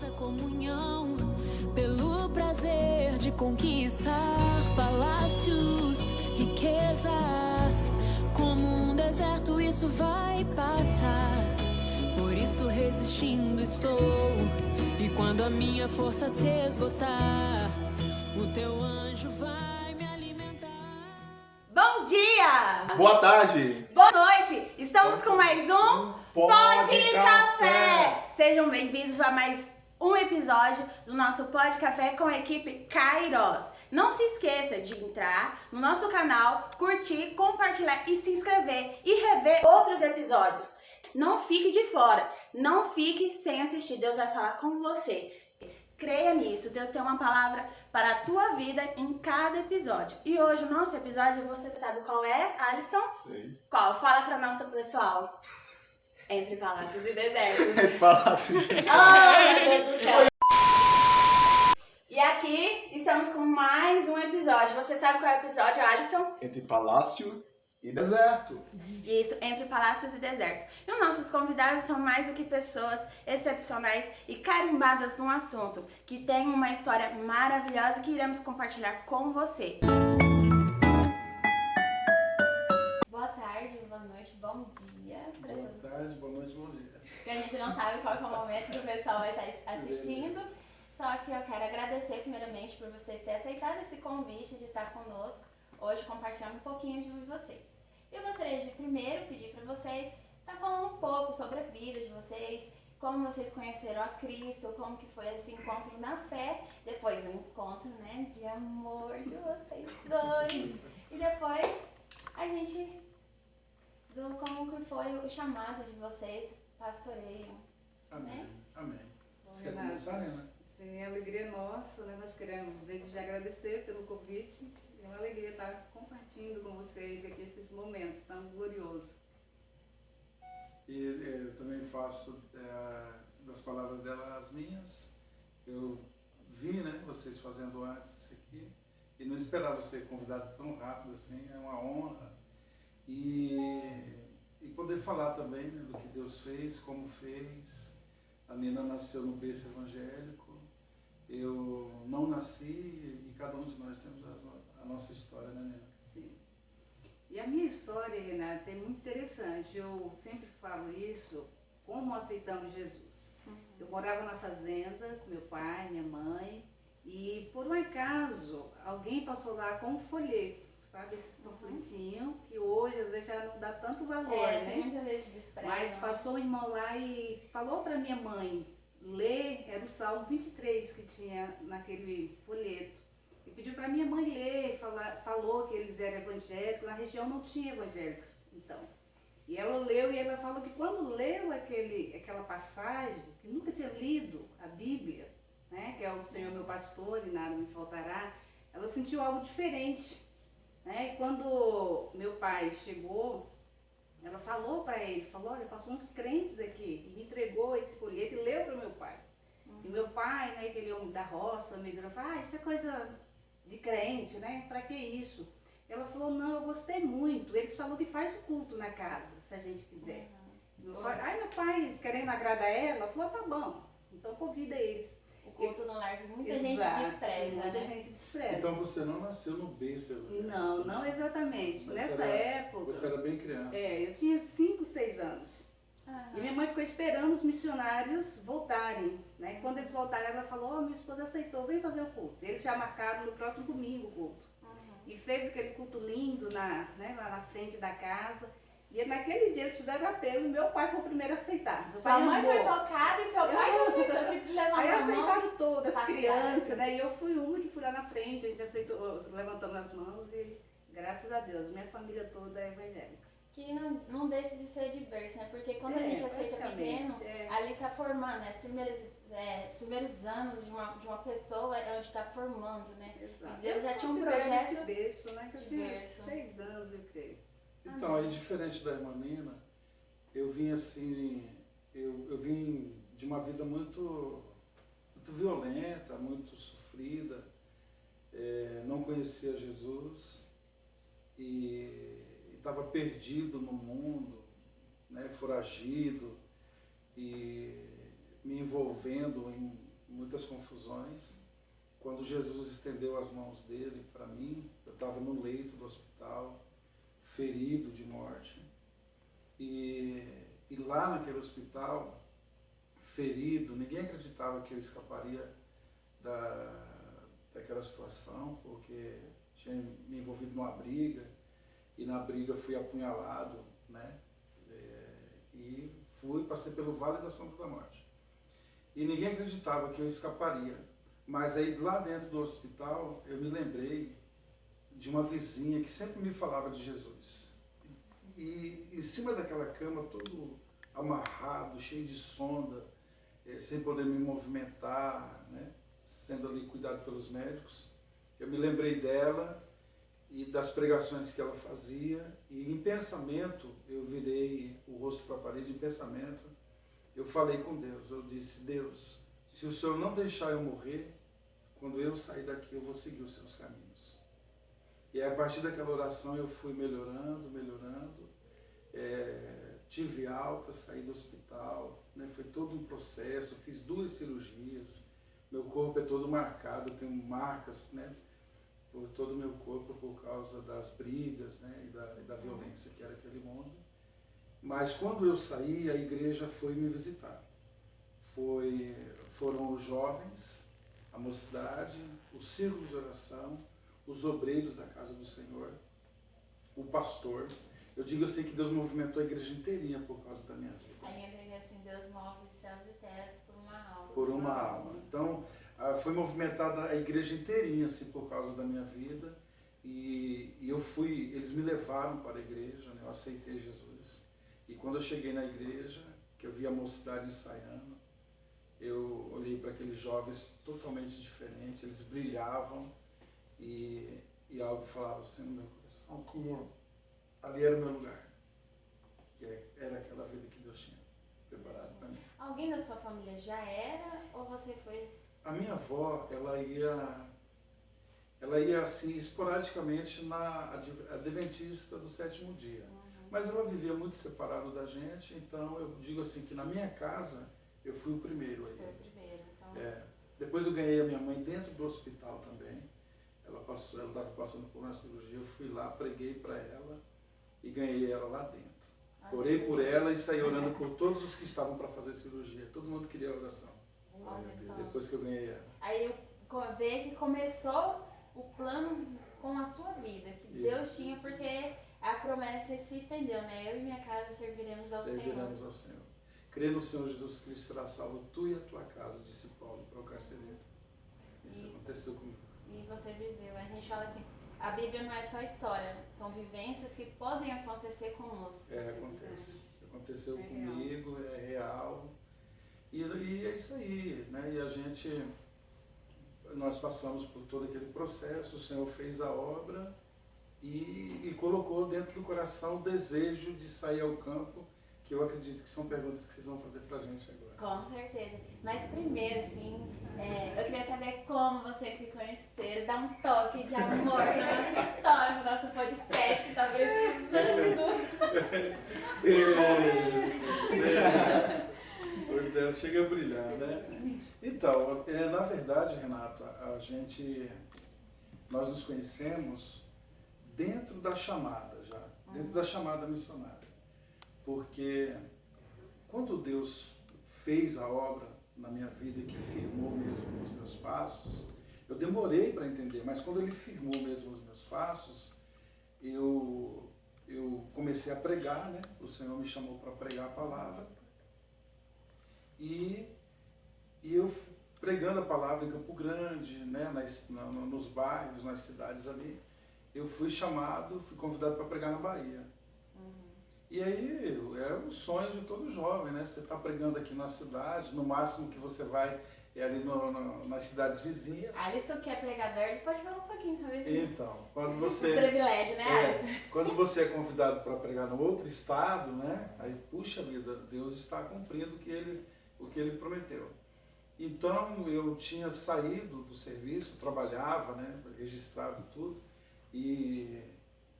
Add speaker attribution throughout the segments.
Speaker 1: nossa comunhão, pelo prazer de conquistar palácios, riquezas. Como um deserto isso vai passar, por isso resistindo estou. E quando a minha força se esgotar, o teu anjo vai me alimentar.
Speaker 2: Bom dia!
Speaker 3: Boa tarde!
Speaker 2: Boa noite! Estamos com mais um Pod Café! Sejam bem-vindos a mais um episódio do nosso Pod Café com a equipe Kairos. Não se esqueça de entrar no nosso canal, curtir, compartilhar e se inscrever e rever outros episódios. Não fique de fora, não fique sem assistir, Deus vai falar com você. Creia nisso, Deus tem uma palavra para a tua vida em cada episódio. E hoje o nosso episódio, você sabe qual é, Alisson?
Speaker 3: Sei.
Speaker 2: Qual? Fala para nosso pessoal. Entre palácios e desertos.
Speaker 3: Entre palácios.
Speaker 2: Ai, meu Deus do céu. E aqui estamos com mais um episódio. Você sabe qual é o episódio, Alisson?
Speaker 3: Entre palácio e deserto.
Speaker 2: Isso, entre palácios e desertos. E os nossos convidados são mais do que pessoas excepcionais e carimbadas num assunto, que tem uma história maravilhosa que iremos compartilhar com você. Boa tarde, boa noite, bom dia.
Speaker 3: Boa tarde, boa noite, bom dia.
Speaker 2: Porque a gente não sabe qual que é o momento que o pessoal vai estar assistindo. Só que eu quero agradecer primeiramente por vocês terem aceitado esse convite de estar conosco hoje compartilhando um pouquinho de vocês. Eu gostaria de primeiro pedir para vocês estar falando um pouco sobre a vida de vocês, como vocês conheceram a Cristo, como que foi esse encontro na fé, depois um encontro, né, de amor de vocês dois, e depois a gente do como que foi o chamado de vocês, pastoreio.
Speaker 3: Amém.
Speaker 2: Né?
Speaker 3: Amém.
Speaker 4: Bom,
Speaker 3: Você quer
Speaker 4: Renata,
Speaker 3: começar, Nena?
Speaker 4: sim, a alegria é nossa, né? Nós queremos desde já agradecer pelo convite. É uma alegria estar compartilhando com vocês aqui esses momentos tão gloriosos.
Speaker 5: E eu também faço das palavras dela as minhas. Eu vi, né, vocês fazendo antes isso aqui e não esperava ser convidado tão rápido assim, é uma honra. E poder falar também, né, do que Deus fez, como fez. A Nina nasceu no berço evangélico, eu não nasci e cada um de nós temos a nossa história, né, Nina?
Speaker 4: Sim. E a minha história, Renata, é muito interessante. Eu sempre falo isso, como aceitamos Jesus. Eu morava na fazenda com meu pai, minha mãe, e por um acaso alguém passou lá com um folheto, sabe, esses panfletinhos, que hoje às vezes já não dá tanto valor, né?
Speaker 2: Tem muita vezes desprezo.
Speaker 4: Mas passou um irmão lá e falou para minha mãe ler, era o Salmo 23 que tinha naquele folheto. E pediu para minha mãe ler, falou que eles eram evangélicos, na região não tinha evangélicos, então. E ela leu e ela falou que quando leu aquela passagem, que nunca tinha lido a Bíblia, né, que é o Senhor meu pastor e nada me faltará, ela sentiu algo diferente. Né? E quando meu pai chegou, ela falou para ele, olha, passou uns crentes aqui, e me entregou esse folheto e leu para o meu pai. E meu pai, né, aquele homem da roça, me falou, isso é coisa de crente, né, para que isso? Ela falou, não, eu gostei muito, eles falaram que faz o culto na casa, se a gente quiser. Meu pai, querendo agradar ela, falou, tá bom, então convida eles.
Speaker 2: O culto no lar que muita
Speaker 4: Exato,
Speaker 2: gente despreza,
Speaker 4: muita
Speaker 2: né?
Speaker 4: gente despreza.
Speaker 5: Então você não nasceu no berço evangélico?
Speaker 4: Não exatamente.
Speaker 5: Mas
Speaker 4: Nessa época...
Speaker 5: Você era bem criança.
Speaker 4: eu tinha 5, 6 anos. E minha mãe ficou esperando os missionários voltarem. Né? Quando eles voltaram, ela falou, minha esposa aceitou, vem fazer o culto. Eles já marcaram no próximo domingo o culto. E fez aquele culto lindo lá na frente da casa. E naquele dia eles fizeram apelo e meu pai foi o primeiro a aceitar.
Speaker 2: Sua mãe foi tocada e seu pai aceitou que levantou
Speaker 4: Aí
Speaker 2: a mão.
Speaker 4: aceitaram todas as crianças,
Speaker 2: Fantástico.
Speaker 4: né? E eu fui uma que fui lá na frente, a gente aceitou, levantamos as mãos e graças a Deus, minha família toda é evangélica.
Speaker 2: Que não deixa de ser de berço, né? Porque quando a gente aceita pequeno,
Speaker 4: praticamente,
Speaker 2: ali tá formando, né? Os primeiros anos de uma pessoa é onde tá formando, né?
Speaker 4: Exato.
Speaker 2: E Deus já tinha um
Speaker 4: considero
Speaker 2: projeto
Speaker 4: de berço, né? Que eu
Speaker 2: de
Speaker 4: tinha
Speaker 2: berço.
Speaker 4: 6 anos, eu creio.
Speaker 5: Então, aí diferente da irmã Nina, eu vim assim, eu vim de uma vida muito violenta, muito sofrida, não conhecia Jesus e estava perdido no mundo, né, foragido e me envolvendo em muitas confusões. Quando Jesus estendeu as mãos dele para mim, eu estava no leito do hospital, ferido de morte. E lá naquele hospital, ferido, ninguém acreditava que eu escaparia daquela situação, porque tinha me envolvido numa briga, e na briga fui apunhalado, né? E passei pelo vale da sombra da morte. E ninguém acreditava que eu escaparia. Mas aí lá dentro do hospital, eu me lembrei de uma vizinha que sempre me falava de Jesus. E em cima daquela cama, todo amarrado, cheio de sonda, sem poder me movimentar, né? Sendo ali cuidado pelos médicos, eu me lembrei dela e das pregações que ela fazia, e em pensamento, eu virei o rosto para a parede, em pensamento, eu falei com Deus, eu disse: Deus, se o Senhor não deixar eu morrer, quando eu sair daqui eu vou seguir os seus caminhos. E aí, a partir daquela oração eu fui melhorando, tive alta, saí do hospital, né? Foi todo um processo, fiz 2 cirurgias, meu corpo é todo marcado, eu tenho marcas, né, por todo o meu corpo por causa das brigas, né, e da violência que era aquele mundo. Mas quando eu saí, a igreja foi me visitar. Foram os jovens, a mocidade, o círculo de oração, os obreiros da casa do Senhor, o pastor. Eu digo assim que Deus movimentou a igreja inteirinha por causa da minha vida.
Speaker 2: Aí entra assim, Deus move céus e terras por uma alma.
Speaker 5: Por uma alma. Então, foi movimentada a igreja inteirinha assim, por causa da minha vida. E eles me levaram para a igreja, né? Eu aceitei Jesus. E quando eu cheguei na igreja, que eu vi a mocidade ensaiando, eu olhei para aqueles jovens totalmente diferentes, eles brilhavam e algo falava assim no meu coração, como ali era o meu lugar, que era aquela vida que Deus tinha preparado para mim.
Speaker 2: Alguém da sua família já era ou você foi?
Speaker 5: A minha avó, ela ia assim esporadicamente na Adventista do Sétimo Dia. Mas ela vivia muito separado da gente, então eu digo assim que na minha casa eu fui o primeiro aí.
Speaker 2: Foi o primeiro, então.
Speaker 5: Depois eu ganhei a minha mãe dentro do hospital também. Ela estava passando por uma cirurgia, eu fui lá, preguei para ela e ganhei ela lá dentro. Orei por ela e saí orando por todos os que estavam para fazer cirurgia. Todo mundo queria oração.
Speaker 2: Olha só.
Speaker 5: Depois que eu ganhei ela.
Speaker 2: Aí eu vejo que começou o plano com a sua vida, que Deus tinha, porque a promessa se estendeu, né? Eu e minha casa serviremos ao Senhor.
Speaker 5: Serviremos ao Senhor. Crê no Senhor Jesus Cristo, será salvo tu e a tua casa, disse Paulo para o carcereiro. Isso aconteceu comigo.
Speaker 2: E você viveu. A gente fala assim, a Bíblia não é só história, são vivências que podem acontecer conosco.
Speaker 5: Acontece. Aconteceu comigo, é real. E é isso aí, né? E nós passamos por todo aquele processo, o Senhor fez a obra e colocou dentro do coração o desejo de sair ao campo, que eu acredito que são perguntas que vocês vão fazer pra gente agora.
Speaker 2: Com certeza. Mas primeiro, assim, eu queria saber como vocês se conheceram, dar um toque de amor pra nossa história, pro nosso podcast que tá precisando.
Speaker 5: O olho dela chega a brilhar, né? Então, na verdade, Renata, nós nos conhecemos dentro da chamada já, dentro da chamada missionária. Porque quando Deus fez a obra na minha vida e que firmou mesmo os meus passos, eu demorei para entender, mas quando Ele firmou mesmo os meus passos, eu comecei a pregar, né? O Senhor me chamou para pregar a palavra e eu pregando a palavra em Campo Grande, né? Nos bairros, nas cidades ali, eu fui convidado para pregar na Bahia. E aí, é o sonho de todo jovem, né? Você está pregando aqui na cidade, no máximo que você vai ali nas cidades vizinhas.
Speaker 2: Alisson, que é pregador, ele pode falar um pouquinho, talvez.
Speaker 5: Então, quando você...
Speaker 2: Privilégio, né, Alisson?
Speaker 5: Quando você é convidado para pregar no outro estado, né? Aí, puxa vida, Deus está cumprindo o que Ele prometeu. Então, eu tinha saído do serviço, trabalhava, né? Registrado tudo, e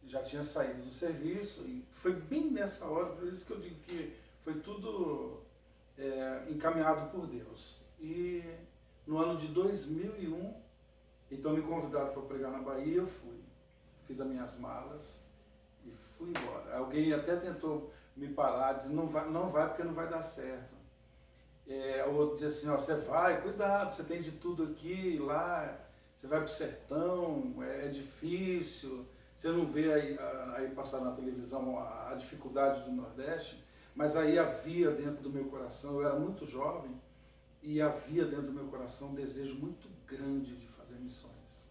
Speaker 5: já tinha saído do serviço, e foi bem nessa hora, por isso que eu digo que foi tudo encaminhado por Deus. E no ano de 2001, então me convidaram para pregar na Bahia, eu fui. Fiz as minhas malas e fui embora. Alguém até tentou me parar, dizendo, não vai porque não vai dar certo. O outro dizia assim, ó, você vai, cuidado, você tem de tudo aqui, lá, você vai para o sertão, é difícil, você não vê aí passar na televisão a dificuldade do Nordeste, mas aí havia dentro do meu coração, eu era muito jovem, e havia dentro do meu coração um desejo muito grande de fazer missões.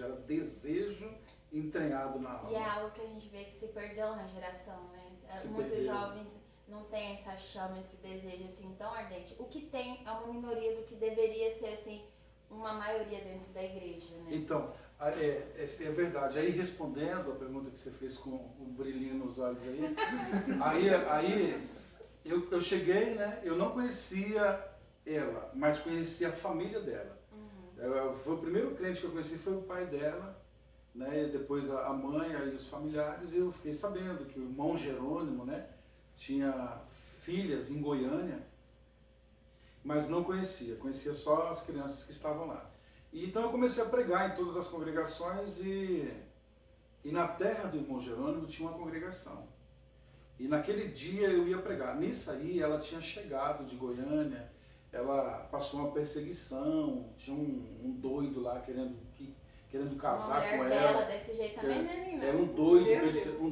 Speaker 5: Era desejo entranhado na alma.
Speaker 2: E é algo que a gente vê que se perdeu na geração, né? Muitos
Speaker 5: perdeu.
Speaker 2: Jovens não têm essa chama, esse desejo assim tão ardente. O que tem é uma minoria do que deveria ser assim uma maioria dentro da igreja, né?
Speaker 5: Então, é verdade. Aí respondendo a pergunta que você fez com o brilhinho nos olhos aí eu cheguei, né? Eu não conhecia ela, mas conhecia a família dela. Foi o primeiro crente que eu conheci foi o pai dela, né? Depois a mãe, aí os familiares, e eu fiquei sabendo que o irmão Jerônimo, né, tinha filhas em Goiânia, mas não conhecia só as crianças que estavam lá. E então eu comecei a pregar em todas as congregações e na terra do irmão Jerônimo tinha uma congregação. E naquele dia eu ia pregar. Nisso aí ela tinha chegado de Goiânia, ela passou uma perseguição, tinha um doido lá querendo casar com ela.
Speaker 2: Dela, desse jeito também, né?
Speaker 5: Era um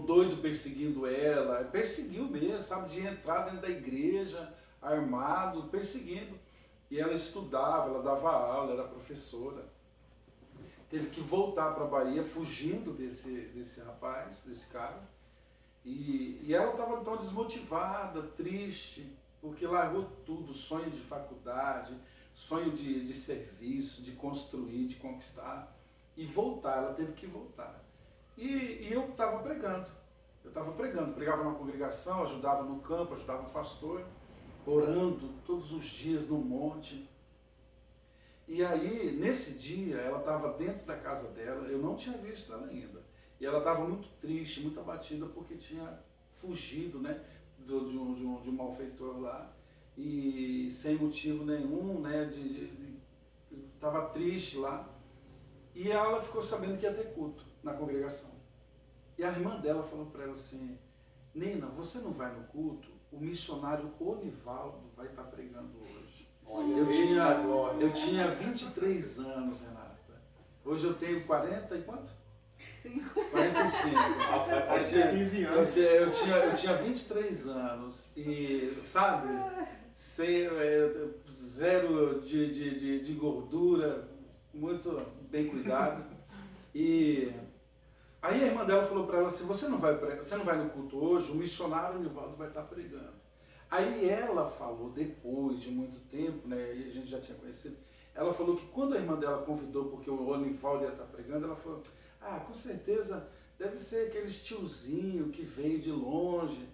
Speaker 5: doido perseguindo ela, perseguiu mesmo, sabe, de entrar dentro da igreja, armado, perseguindo. E ela estudava, ela dava aula, era professora. Teve que voltar para a Bahia, fugindo desse rapaz, desse cara. E ela estava então desmotivada, triste, porque largou tudo, sonho de faculdade, sonho de serviço, de construir, de conquistar. E voltar, ela teve que voltar. E eu estava pregando. Pregava na congregação, ajudava no campo, ajudava o pastor, orando todos os dias no monte. E aí, nesse dia, ela estava dentro da casa dela, eu não tinha visto ela ainda. E ela estava muito triste, muito abatida, porque tinha fugido, né, de um malfeitor lá, e sem motivo nenhum, né, estava triste lá. E ela ficou sabendo que ia ter culto na congregação. E a irmã dela falou para ela assim, Nina, você não vai no culto? O missionário Onivaldo vai estar pregando hoje. Eu tinha 23 anos, Renata. Hoje eu tenho 40 e quanto? 45.
Speaker 3: Parecia 15 anos.
Speaker 5: Eu tinha 23 anos e, sabe, zero de gordura, muito bem cuidado. E aí a irmã dela falou para ela assim, você não vai no culto hoje, o missionário Onivaldo vai estar pregando. Aí ela falou, depois de muito tempo, né, e a gente já tinha conhecido, ela falou que quando a irmã dela convidou, porque o Onivaldo ia estar pregando, ela falou, com certeza deve ser aqueles tiozinho que veio de longe,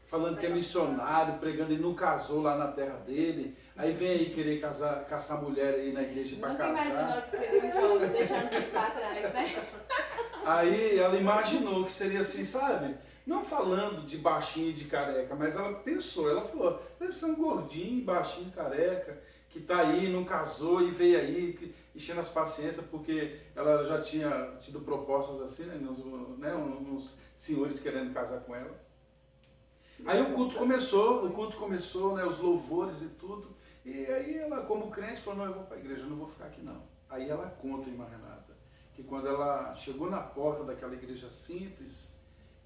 Speaker 5: falando que é missionário, pregando e não casou lá na terra dele, aí vem aí querer caçar mulher aí na igreja para casar.
Speaker 2: Nunca imaginou que seria um jogo deixando de para trás, né?
Speaker 5: Aí ela imaginou que seria assim, sabe? Não falando de baixinho e de careca, mas ela pensou, ela falou, deve ser um gordinho, baixinho, careca, que tá aí, não casou e veio aí enchendo as paciências, porque ela já tinha tido propostas assim, né, uns senhores querendo casar com ela. Aí o culto começou, né, os louvores e tudo, e aí ela, como crente, falou, não, eu vou para a igreja, eu não vou ficar aqui não. Aí ela conta, irmã Renata, que quando ela chegou na porta daquela igreja simples,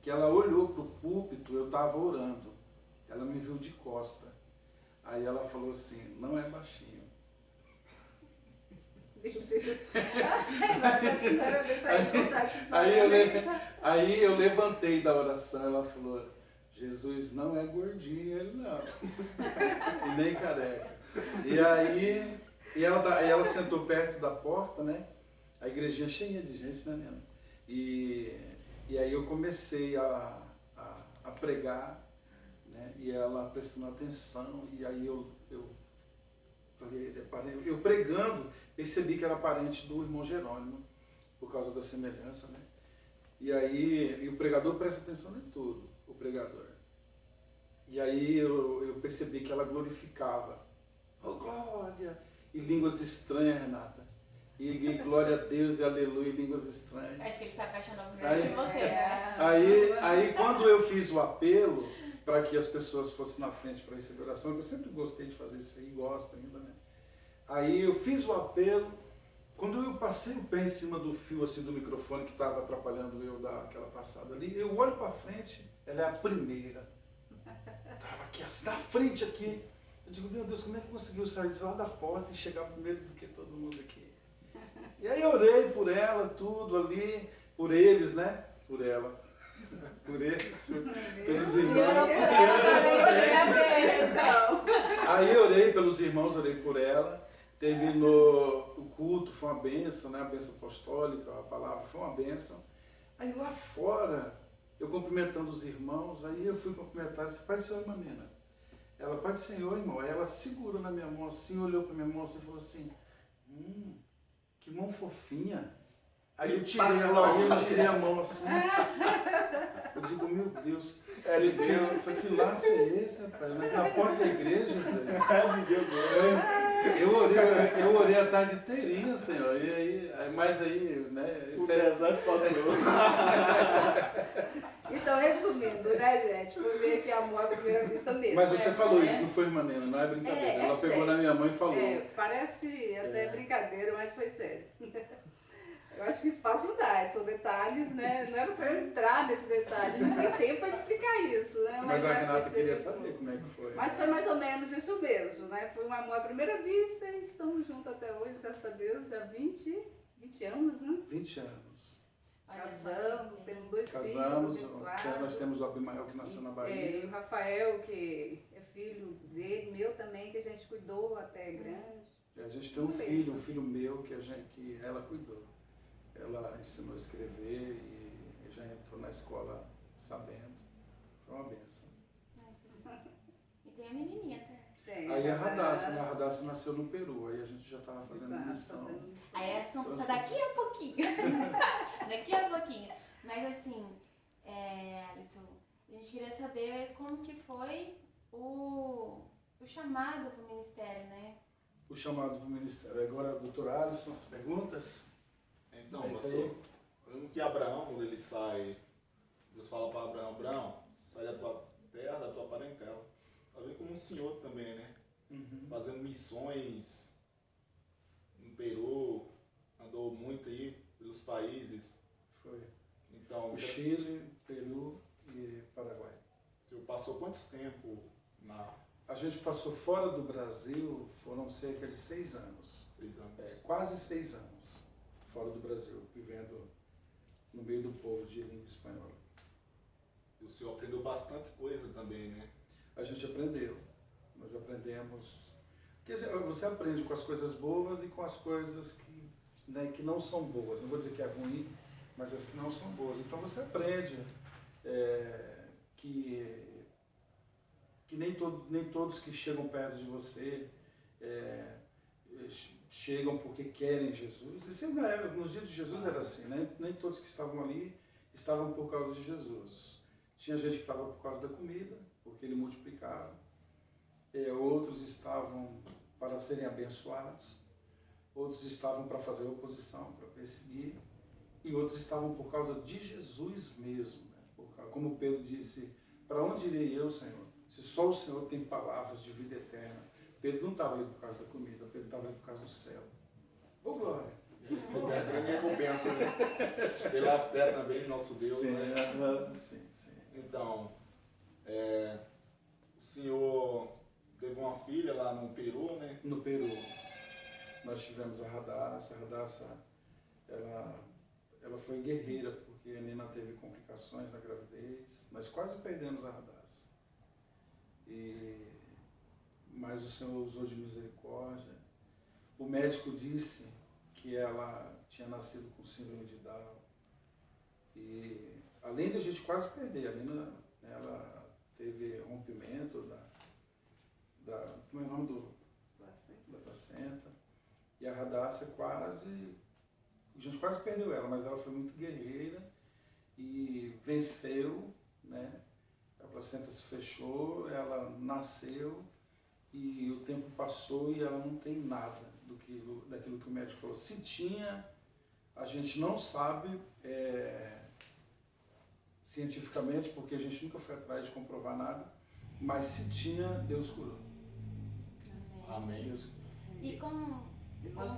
Speaker 5: que ela olhou para o púlpito, eu estava orando, ela me viu de costa. Aí ela falou assim, não é baixinho. Aí eu levantei da oração, ela falou, Jesus não é gordinho, ele não, e nem careca. E aí ela sentou perto da porta, né? A igrejinha cheia de gente, né, Nena? E aí eu comecei a pregar, né? E ela prestando atenção, e aí eu pregando, percebi que era parente do irmão Jerônimo, por causa da semelhança, né? E aí o pregador presta atenção em tudo, o pregador. E aí eu percebi que ela glorificava, oh glória, e línguas estranhas, Renata. E glória a Deus e aleluia, línguas estranhas.
Speaker 2: Acho que ele se apaixonou primeiro de você, né?
Speaker 5: Aí quando eu fiz o apelo para que as pessoas fossem na frente para receber oração, que eu sempre gostei de fazer isso aí, gosto ainda, né? Aí eu fiz o apelo, quando eu passei o pé em cima do fio assim do microfone que estava atrapalhando eu dar aquela passada ali, eu olho para frente, ela é a primeira. Estava aqui, assim, na frente aqui. Eu digo, meu Deus, como é que conseguiu sair de lá da porta e chegar primeiro do que todo mundo aqui? E aí eu orei por ela, tudo ali, por eles, né? Por ela. Por eles, pelos irmãos. Aí eu orei pelos irmãos, orei por ela. Terminou o culto, foi uma bênção, né? A bênção apostólica, a palavra foi uma bênção. Aí lá fora, eu cumprimentando os irmãos, aí eu fui cumprimentar e disse, Pai do Senhor, irmã Nina. Ela, Pai do Senhor, irmão. Aí ela segurou na minha mão assim, olhou para minha mão assim e falou assim, que mão fofinha. Aí eu tirei a mão assim. Eu digo, meu Deus, que laço é esse, rapaz? Na porta da igreja, eu orei a tarde inteirinha, Senhor. E aí, mas aí, né?
Speaker 3: O deserto passou.
Speaker 4: Então, resumindo, né, gente? Foi meio que amor à primeira vista mesmo.
Speaker 5: Mas você falou isso, não foi, Manena? Não é brincadeira. Ela pegou
Speaker 4: sério.
Speaker 5: Na minha mãe e falou.
Speaker 4: Parece até brincadeira, mas foi sério. Eu acho que o espaço não dá, são detalhes, né? Não era para eu entrar nesse detalhe, não tem tempo para explicar isso, né?
Speaker 5: Mas a Renata queria saber como é que foi.
Speaker 4: Mas foi mais ou menos isso mesmo, né? Foi um amor à primeira vista e estamos juntos até hoje, graças a Deus, já 20 anos, né?
Speaker 5: 20 anos.
Speaker 4: Casamos, temos 2 filhos
Speaker 5: Casamos, nós temos o Abimael que nasceu na Bahia.
Speaker 4: E o Rafael, que é filho dele, meu também, que a gente cuidou até grande.
Speaker 5: A gente tem um filho meu que ela cuidou. Ela ensinou a escrever e já entrou na escola sabendo. Foi uma benção.
Speaker 2: E tem a menininha, tá?
Speaker 5: Aí a Radassa nasceu no Peru, aí a gente já estava fazendo missão.
Speaker 2: Aí é assunto pra daqui a pouquinho. Daqui a pouquinho. Mas assim, Alisson, a gente queria saber como que foi o chamado para o ministério, né?
Speaker 5: O chamado para o ministério. Agora, doutor Alisson, as perguntas?
Speaker 3: Então, pastor, lembro que Abraão, quando ele sai, Deus fala para Abraão, sai da tua terra, da tua parentela. Tá vendo como o senhor também, né? Fazendo missões no Peru, andou muito aí pelos países.
Speaker 5: Foi.
Speaker 3: Então,
Speaker 5: o Chile, Peru e Paraguai.
Speaker 3: O senhor passou quanto tempo na...
Speaker 5: A gente passou fora do Brasil, foram cerca de 6 anos.
Speaker 3: 6 anos.
Speaker 5: Quase 6 anos fora do Brasil, vivendo no meio do povo de língua espanhola.
Speaker 3: E o senhor aprendeu bastante coisa também, né?
Speaker 5: A gente aprendeu. Nós aprendemos... Quer dizer, você aprende com as coisas boas e com as coisas que não são boas. Não vou dizer que é ruim, mas as que não são boas. Então você aprende que nem todos que chegam perto de você chegam porque querem Jesus. E sempre nos dias de Jesus era assim, né? Nem todos que estavam ali estavam por causa de Jesus. Tinha gente que estava por causa da comida, porque ele multiplicava. Outros estavam para serem abençoados. Outros estavam para fazer oposição, para perseguir. E outros estavam por causa de Jesus mesmo. Né? Como Pedro disse, para onde irei eu, Senhor? Se só o Senhor tem palavras de vida eterna. Pedro não estava ali por causa da comida, Pedro estava ali por causa do céu. Ô glória!
Speaker 3: Você ganha a recompensa, né? Pela fé também, nosso Deus,
Speaker 5: sim,
Speaker 3: né?
Speaker 5: Sim.
Speaker 3: Então, o senhor teve uma filha lá no Peru, né?
Speaker 5: No Peru. Nós tivemos a Radassa. A Radassa, ela foi guerreira, porque a Nina teve complicações na gravidez. Nós quase perdemos a Radassa. Mas o Senhor usou de misericórdia. O médico disse que ela tinha nascido com síndrome de Down. E além de a gente quase perder, a Nina, ela teve rompimento como é o nome da placenta. E a Radassa a gente quase perdeu ela, mas ela foi muito guerreira e venceu, né? A placenta se fechou, ela nasceu e o tempo passou e ela não tem nada do daquilo que o médico falou. Se tinha, a gente não sabe cientificamente, porque a gente nunca foi atrás de comprovar nada, mas se tinha, Deus curou.
Speaker 3: Amém.
Speaker 5: Deus curou.
Speaker 2: E como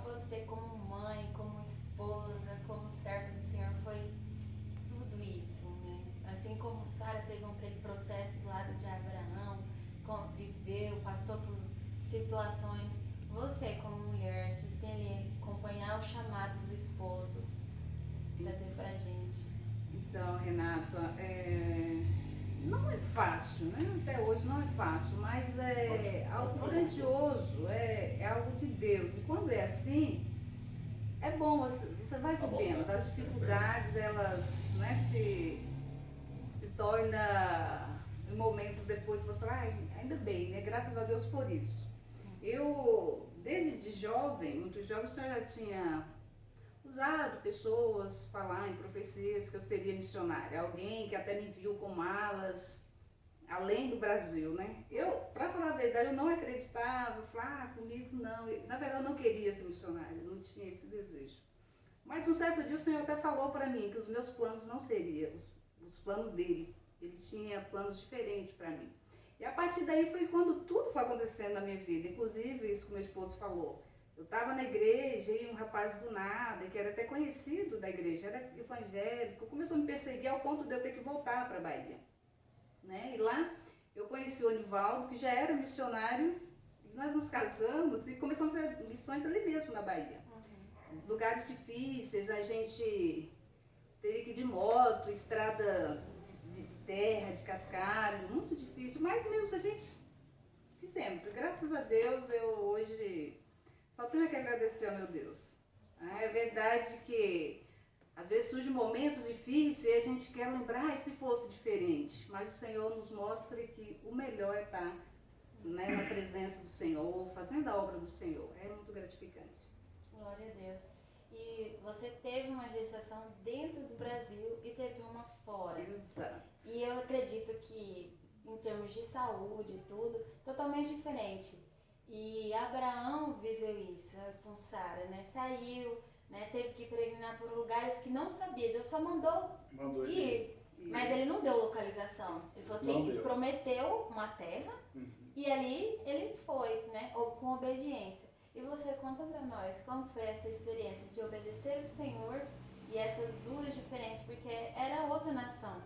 Speaker 2: você, como mãe, como esposa, como serva do Senhor, foi tudo isso, né? Assim como Sara teve aquele processo do lado de Abraão, viveu, passou por situações, você como mulher que tem ali acompanhar o chamado do esposo, trazer pra gente.
Speaker 4: Então, Renata, não é fácil, né? Até hoje não é fácil, mas é algo grandioso, é algo de Deus. E quando é assim, é bom, você vai vivendo. As dificuldades, elas, né, se torna em momentos depois você fala, ainda bem, né? Graças a Deus por isso. Eu, desde jovem, muito jovem, o Senhor já tinha usado pessoas falar em profecias que eu seria missionária. Alguém que até me viu com malas além do Brasil, né? Eu, para falar a verdade, eu não acreditava, eu falava, comigo não. Na verdade, eu não queria ser missionária, não tinha esse desejo. Mas um certo dia o Senhor até falou para mim que os meus planos não seriam os planos dele. Ele tinha planos diferentes para mim. E a partir daí foi quando tudo foi acontecendo na minha vida, inclusive isso que meu esposo falou. Eu estava na igreja e um rapaz do nada, que era até conhecido da igreja, era evangélico, começou a me perseguir ao ponto de eu ter que voltar para a Bahia. Né? E lá eu conheci o Anivaldo, que já era missionário, e nós nos casamos e começamos a fazer missões ali mesmo na Bahia. Lugares difíceis, a gente teria que ir de moto, estrada de terra, de cascalho, muito difícil, mas mesmo a gente fizemos. Graças a Deus eu hoje só tenho que agradecer ao meu Deus. É verdade que às vezes surgem momentos difíceis e a gente quer lembrar, e se fosse diferente? Mas o Senhor nos mostra que o melhor é estar, né, na presença do Senhor, fazendo a obra do Senhor. É muito gratificante.
Speaker 2: Glória a Deus. E você teve uma gestação dentro do Brasil e teve uma fora.
Speaker 4: Exato.
Speaker 2: E eu acredito que, em termos de saúde e tudo, totalmente diferente. E Abraão viveu isso com Sara, né? Saiu, né? Teve que peregrinar por lugares que não sabia. Deus só mandou ir. Mas ele não deu localização. Ele falou assim, ele prometeu uma terra e ali ele foi, né? Com obediência. E você conta pra nós como foi essa experiência de obedecer o Senhor e essas duas diferenças, porque era outra nação,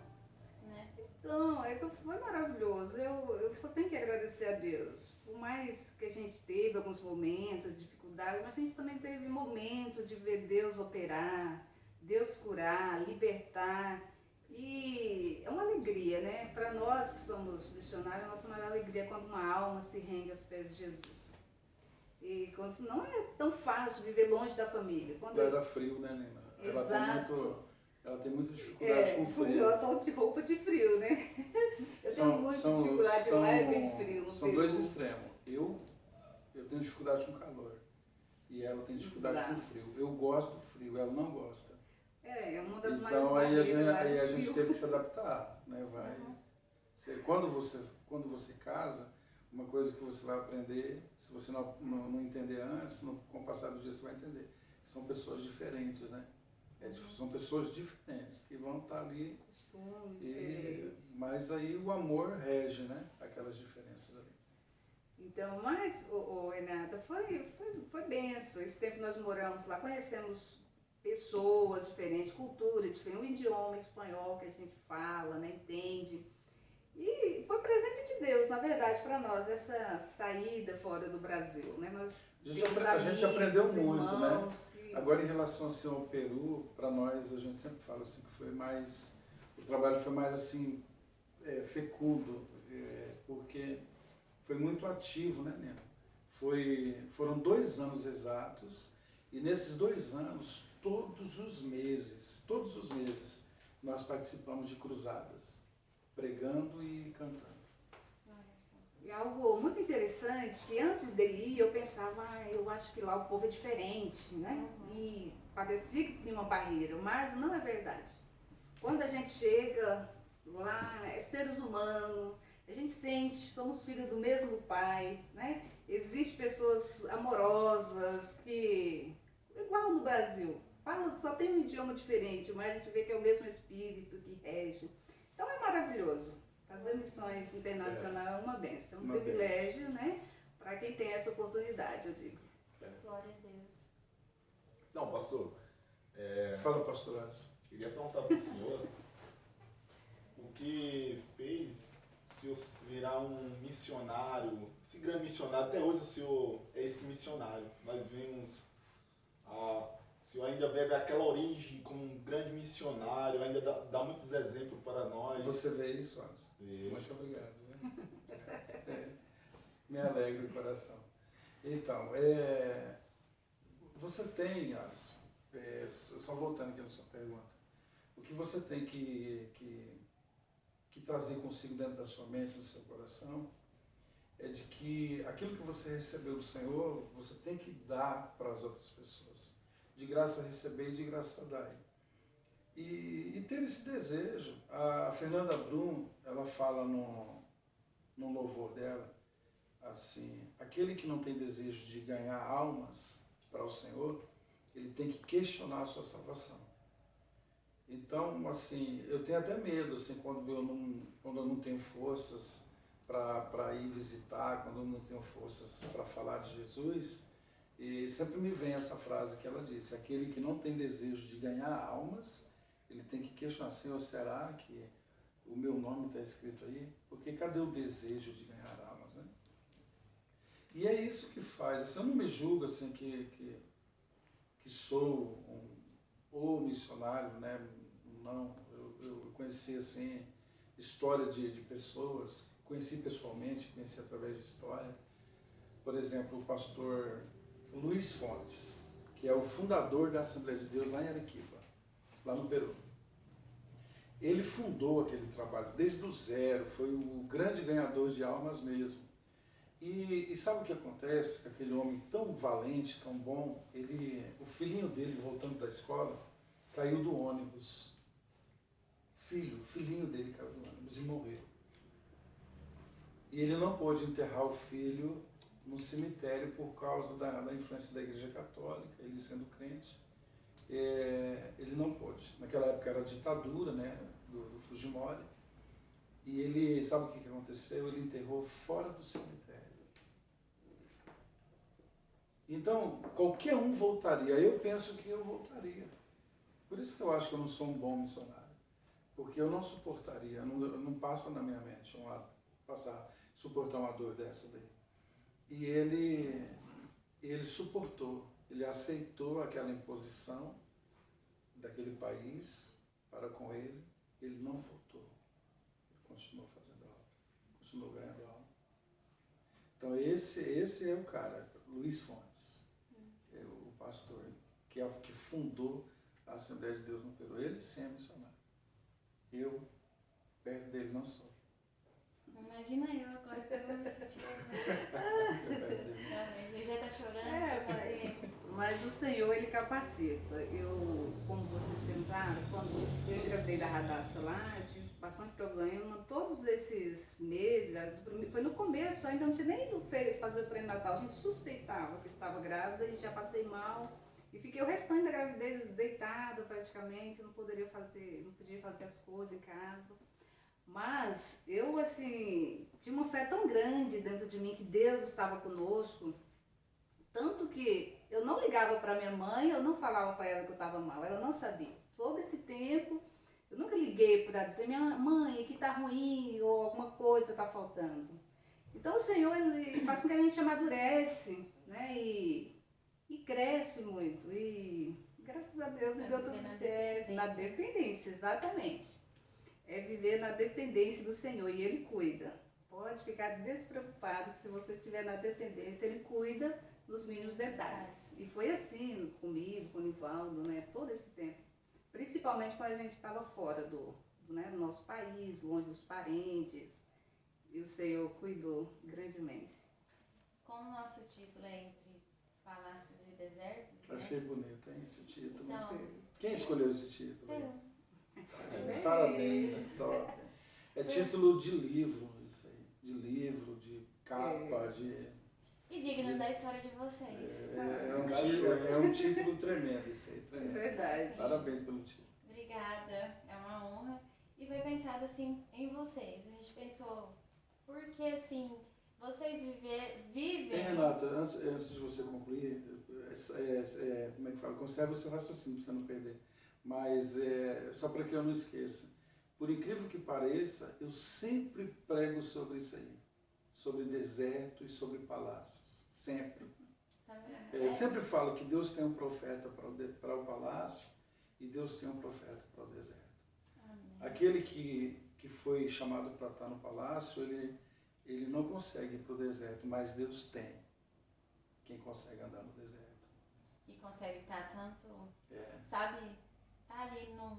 Speaker 2: né?
Speaker 4: Então, foi maravilhoso. Eu só tenho que agradecer a Deus. Por mais que a gente teve alguns momentos de dificuldade, mas a gente também teve momentos de ver Deus operar, Deus curar, libertar. E é uma alegria, né? Para nós que somos missionários, a nossa maior alegria é quando uma alma se rende aos pés de Jesus. E quando não é tão fácil viver longe da família. Quando
Speaker 5: Era frio, né, Nina?
Speaker 4: Exato.
Speaker 5: Ela tem muita dificuldade com frio.
Speaker 4: Ela tá de roupa de frio, né? Eu tenho muita dificuldade, lá é bem frio.
Speaker 5: São dois extremos. Eu tenho dificuldade com calor. E ela tem dificuldade com frio. Eu gosto do frio, ela não gosta.
Speaker 4: É uma das
Speaker 5: então
Speaker 4: maiores
Speaker 5: aí a gente teve que se adaptar, né? Quando você casa, uma coisa que você vai aprender, se você não entender antes, com o passar do dia você vai entender. São pessoas diferentes, né? São pessoas diferentes que vão estar ali. Mas aí o amor rege, né? Aquelas diferenças ali.
Speaker 4: Então, mas, Renata, foi benção. Esse tempo nós moramos lá, conhecemos pessoas diferentes, cultura diferente, o idioma espanhol que a gente fala, né, entende. E foi presente de Deus, na verdade, para nós, essa saída fora do Brasil, né?
Speaker 5: A gente aprendeu muito, né? Agora, em relação assim, ao Peru, para nós, a gente sempre fala assim que foi mais, o trabalho foi mais assim, fecundo, porque foi muito ativo, né, Nena? Foram 2 anos exatos, e nesses 2 anos, todos os meses, nós participamos de cruzadas, pregando e cantando.
Speaker 4: E algo muito interessante, que antes de ir eu pensava, eu acho que lá o povo é diferente, né? E parecia que tinha uma barreira, mas não é verdade. Quando a gente chega lá, é seres humanos, a gente sente, somos filhos do mesmo pai, né? Existem pessoas amorosas, idiomas que, igual no Brasil, fala, só tem um idioma diferente, mas a gente vê que é o mesmo espírito que rege. Então é maravilhoso. Fazer missões internacionais é uma bênção, é um privilégio, né? Para quem tem essa oportunidade, eu digo.
Speaker 2: Glória a Deus.
Speaker 3: Não, pastor,
Speaker 5: Fala, pastor Alisson.
Speaker 3: queria perguntar para o senhor o que fez o senhor virar um missionário, esse grande missionário. Até hoje o senhor é esse missionário. Nós vemos, o senhor ainda bebe aquela origem como um grande missionário, ainda dá muitos exemplos para nós.
Speaker 5: Você vê isso, Alisson?
Speaker 3: Vejo.
Speaker 5: Muito obrigado. Né? Me alegra o coração. Então, você tem, Alisson, só voltando aqui na sua pergunta, o que você tem que trazer consigo dentro da sua mente, do seu coração, é de que aquilo que você recebeu do Senhor, você tem que dar para as outras pessoas. De graça receber e de graça dar. E ter esse desejo. A Fernanda Brum, ela fala no louvor dela, assim, aquele que não tem desejo de ganhar almas para o Senhor, ele tem que questionar a sua salvação. Então, assim, eu tenho até medo, assim, quando eu não tenho forças para ir visitar, quando eu não tenho forças para falar de Jesus, e sempre me vem essa frase que ela disse, aquele que não tem desejo de ganhar almas, ele tem que questionar, Senhor, será que o meu nome está escrito aí? Porque cadê o desejo de ganhar almas, né? E é isso que faz, assim, eu não me julgo assim que sou ou missionário, né? Não, eu conheci assim história de pessoas, conheci pessoalmente, conheci através de história. Por exemplo, o pastor Luiz Fontes, que é o fundador da Assembleia de Deus lá em Arequipa, lá no Peru. Ele fundou aquele trabalho desde o zero, foi o grande ganhador de almas mesmo. E sabe o que acontece? Que aquele homem tão valente, tão bom, o filhinho dele, voltando da escola, caiu do ônibus. O filhinho dele caiu do ônibus e morreu. E ele não pôde enterrar o filho no cemitério por causa da influência da Igreja Católica, ele sendo crente. Ele não pôde. Naquela época era a ditadura, né, do Fujimori. E ele, sabe o que aconteceu? Ele enterrou fora do cemitério. Então, qualquer um voltaria. Eu penso que eu voltaria. Por isso que eu acho que eu não sou um bom missionário. Porque eu não suportaria, não passa na minha mente suportar uma dor dessa daí. E ele suportou, ele aceitou aquela imposição daquele país para com ele não voltou. Ele continuou fazendo aula, continuou ganhando aula. Então esse é o cara, Luiz Fontes, é o pastor que fundou a Assembleia de Deus no Peru. Ele sim é missionário. Eu, perto dele, não sou.
Speaker 2: Imagina eu agora que eu me sentir. Ele já tá chorando.
Speaker 4: Mas o Senhor, Ele capacita. Eu, como vocês perguntaram, quando eu engravidei da Radassa lá, eu tive bastante problema. Todos esses meses, foi no começo, ainda não tinha nem ido fazer o treino natal. A gente suspeitava que estava grávida e já passei mal. E fiquei o restante da gravidez deitada praticamente, não podia fazer as coisas em casa. Mas eu, assim, tinha uma fé tão grande dentro de mim que Deus estava conosco, tanto que eu não ligava para minha mãe, eu não falava para ela que eu estava mal, ela não sabia. Todo esse tempo, eu nunca liguei para dizer, minha mãe, aqui está ruim, ou alguma coisa está faltando. Então o Senhor, Ele faz com que a gente amadurece, né, e cresce muito, e graças a Deus deu tudo certo, na dependência, exatamente. É viver na dependência do Senhor e Ele cuida. Pode ficar despreocupado se você estiver na dependência, Ele cuida dos mínimos detalhes. E foi assim comigo, com o Nivaldo, né, todo esse tempo. Principalmente quando a gente estava fora do nosso país, longe dos parentes. E o Senhor cuidou grandemente.
Speaker 2: Como o nosso título é Entre Palácios e Desertos, né?
Speaker 5: Achei bonito, hein, esse título.
Speaker 2: Então,
Speaker 5: Quem escolheu esse título?
Speaker 2: eu.
Speaker 5: Parabéns, top. É título de livro, isso aí. De livro, de capa, de...
Speaker 2: E digno da história de vocês.
Speaker 5: É um título tremendo isso aí, tremendo.
Speaker 4: É verdade.
Speaker 5: Parabéns pelo título.
Speaker 2: Obrigada, é uma honra. E foi pensado assim em vocês. A gente pensou, porque assim, vocês vivem.
Speaker 5: Renata, antes de você concluir, como é que fala? Conserva o seu raciocínio para você não perder. Mas só para que eu não esqueça. Por incrível que pareça, eu sempre prego sobre isso aí. Sobre deserto e sobre palácios. Sempre.
Speaker 2: Tá vendo?
Speaker 5: Eu sempre falo que Deus tem um profeta para o palácio e Deus tem um profeta para o deserto.
Speaker 2: Amém.
Speaker 5: Aquele que foi chamado para estar no palácio, ele não consegue ir para o deserto, mas Deus tem quem consegue andar no deserto.
Speaker 2: E consegue estar tanto, sabe, tá ali no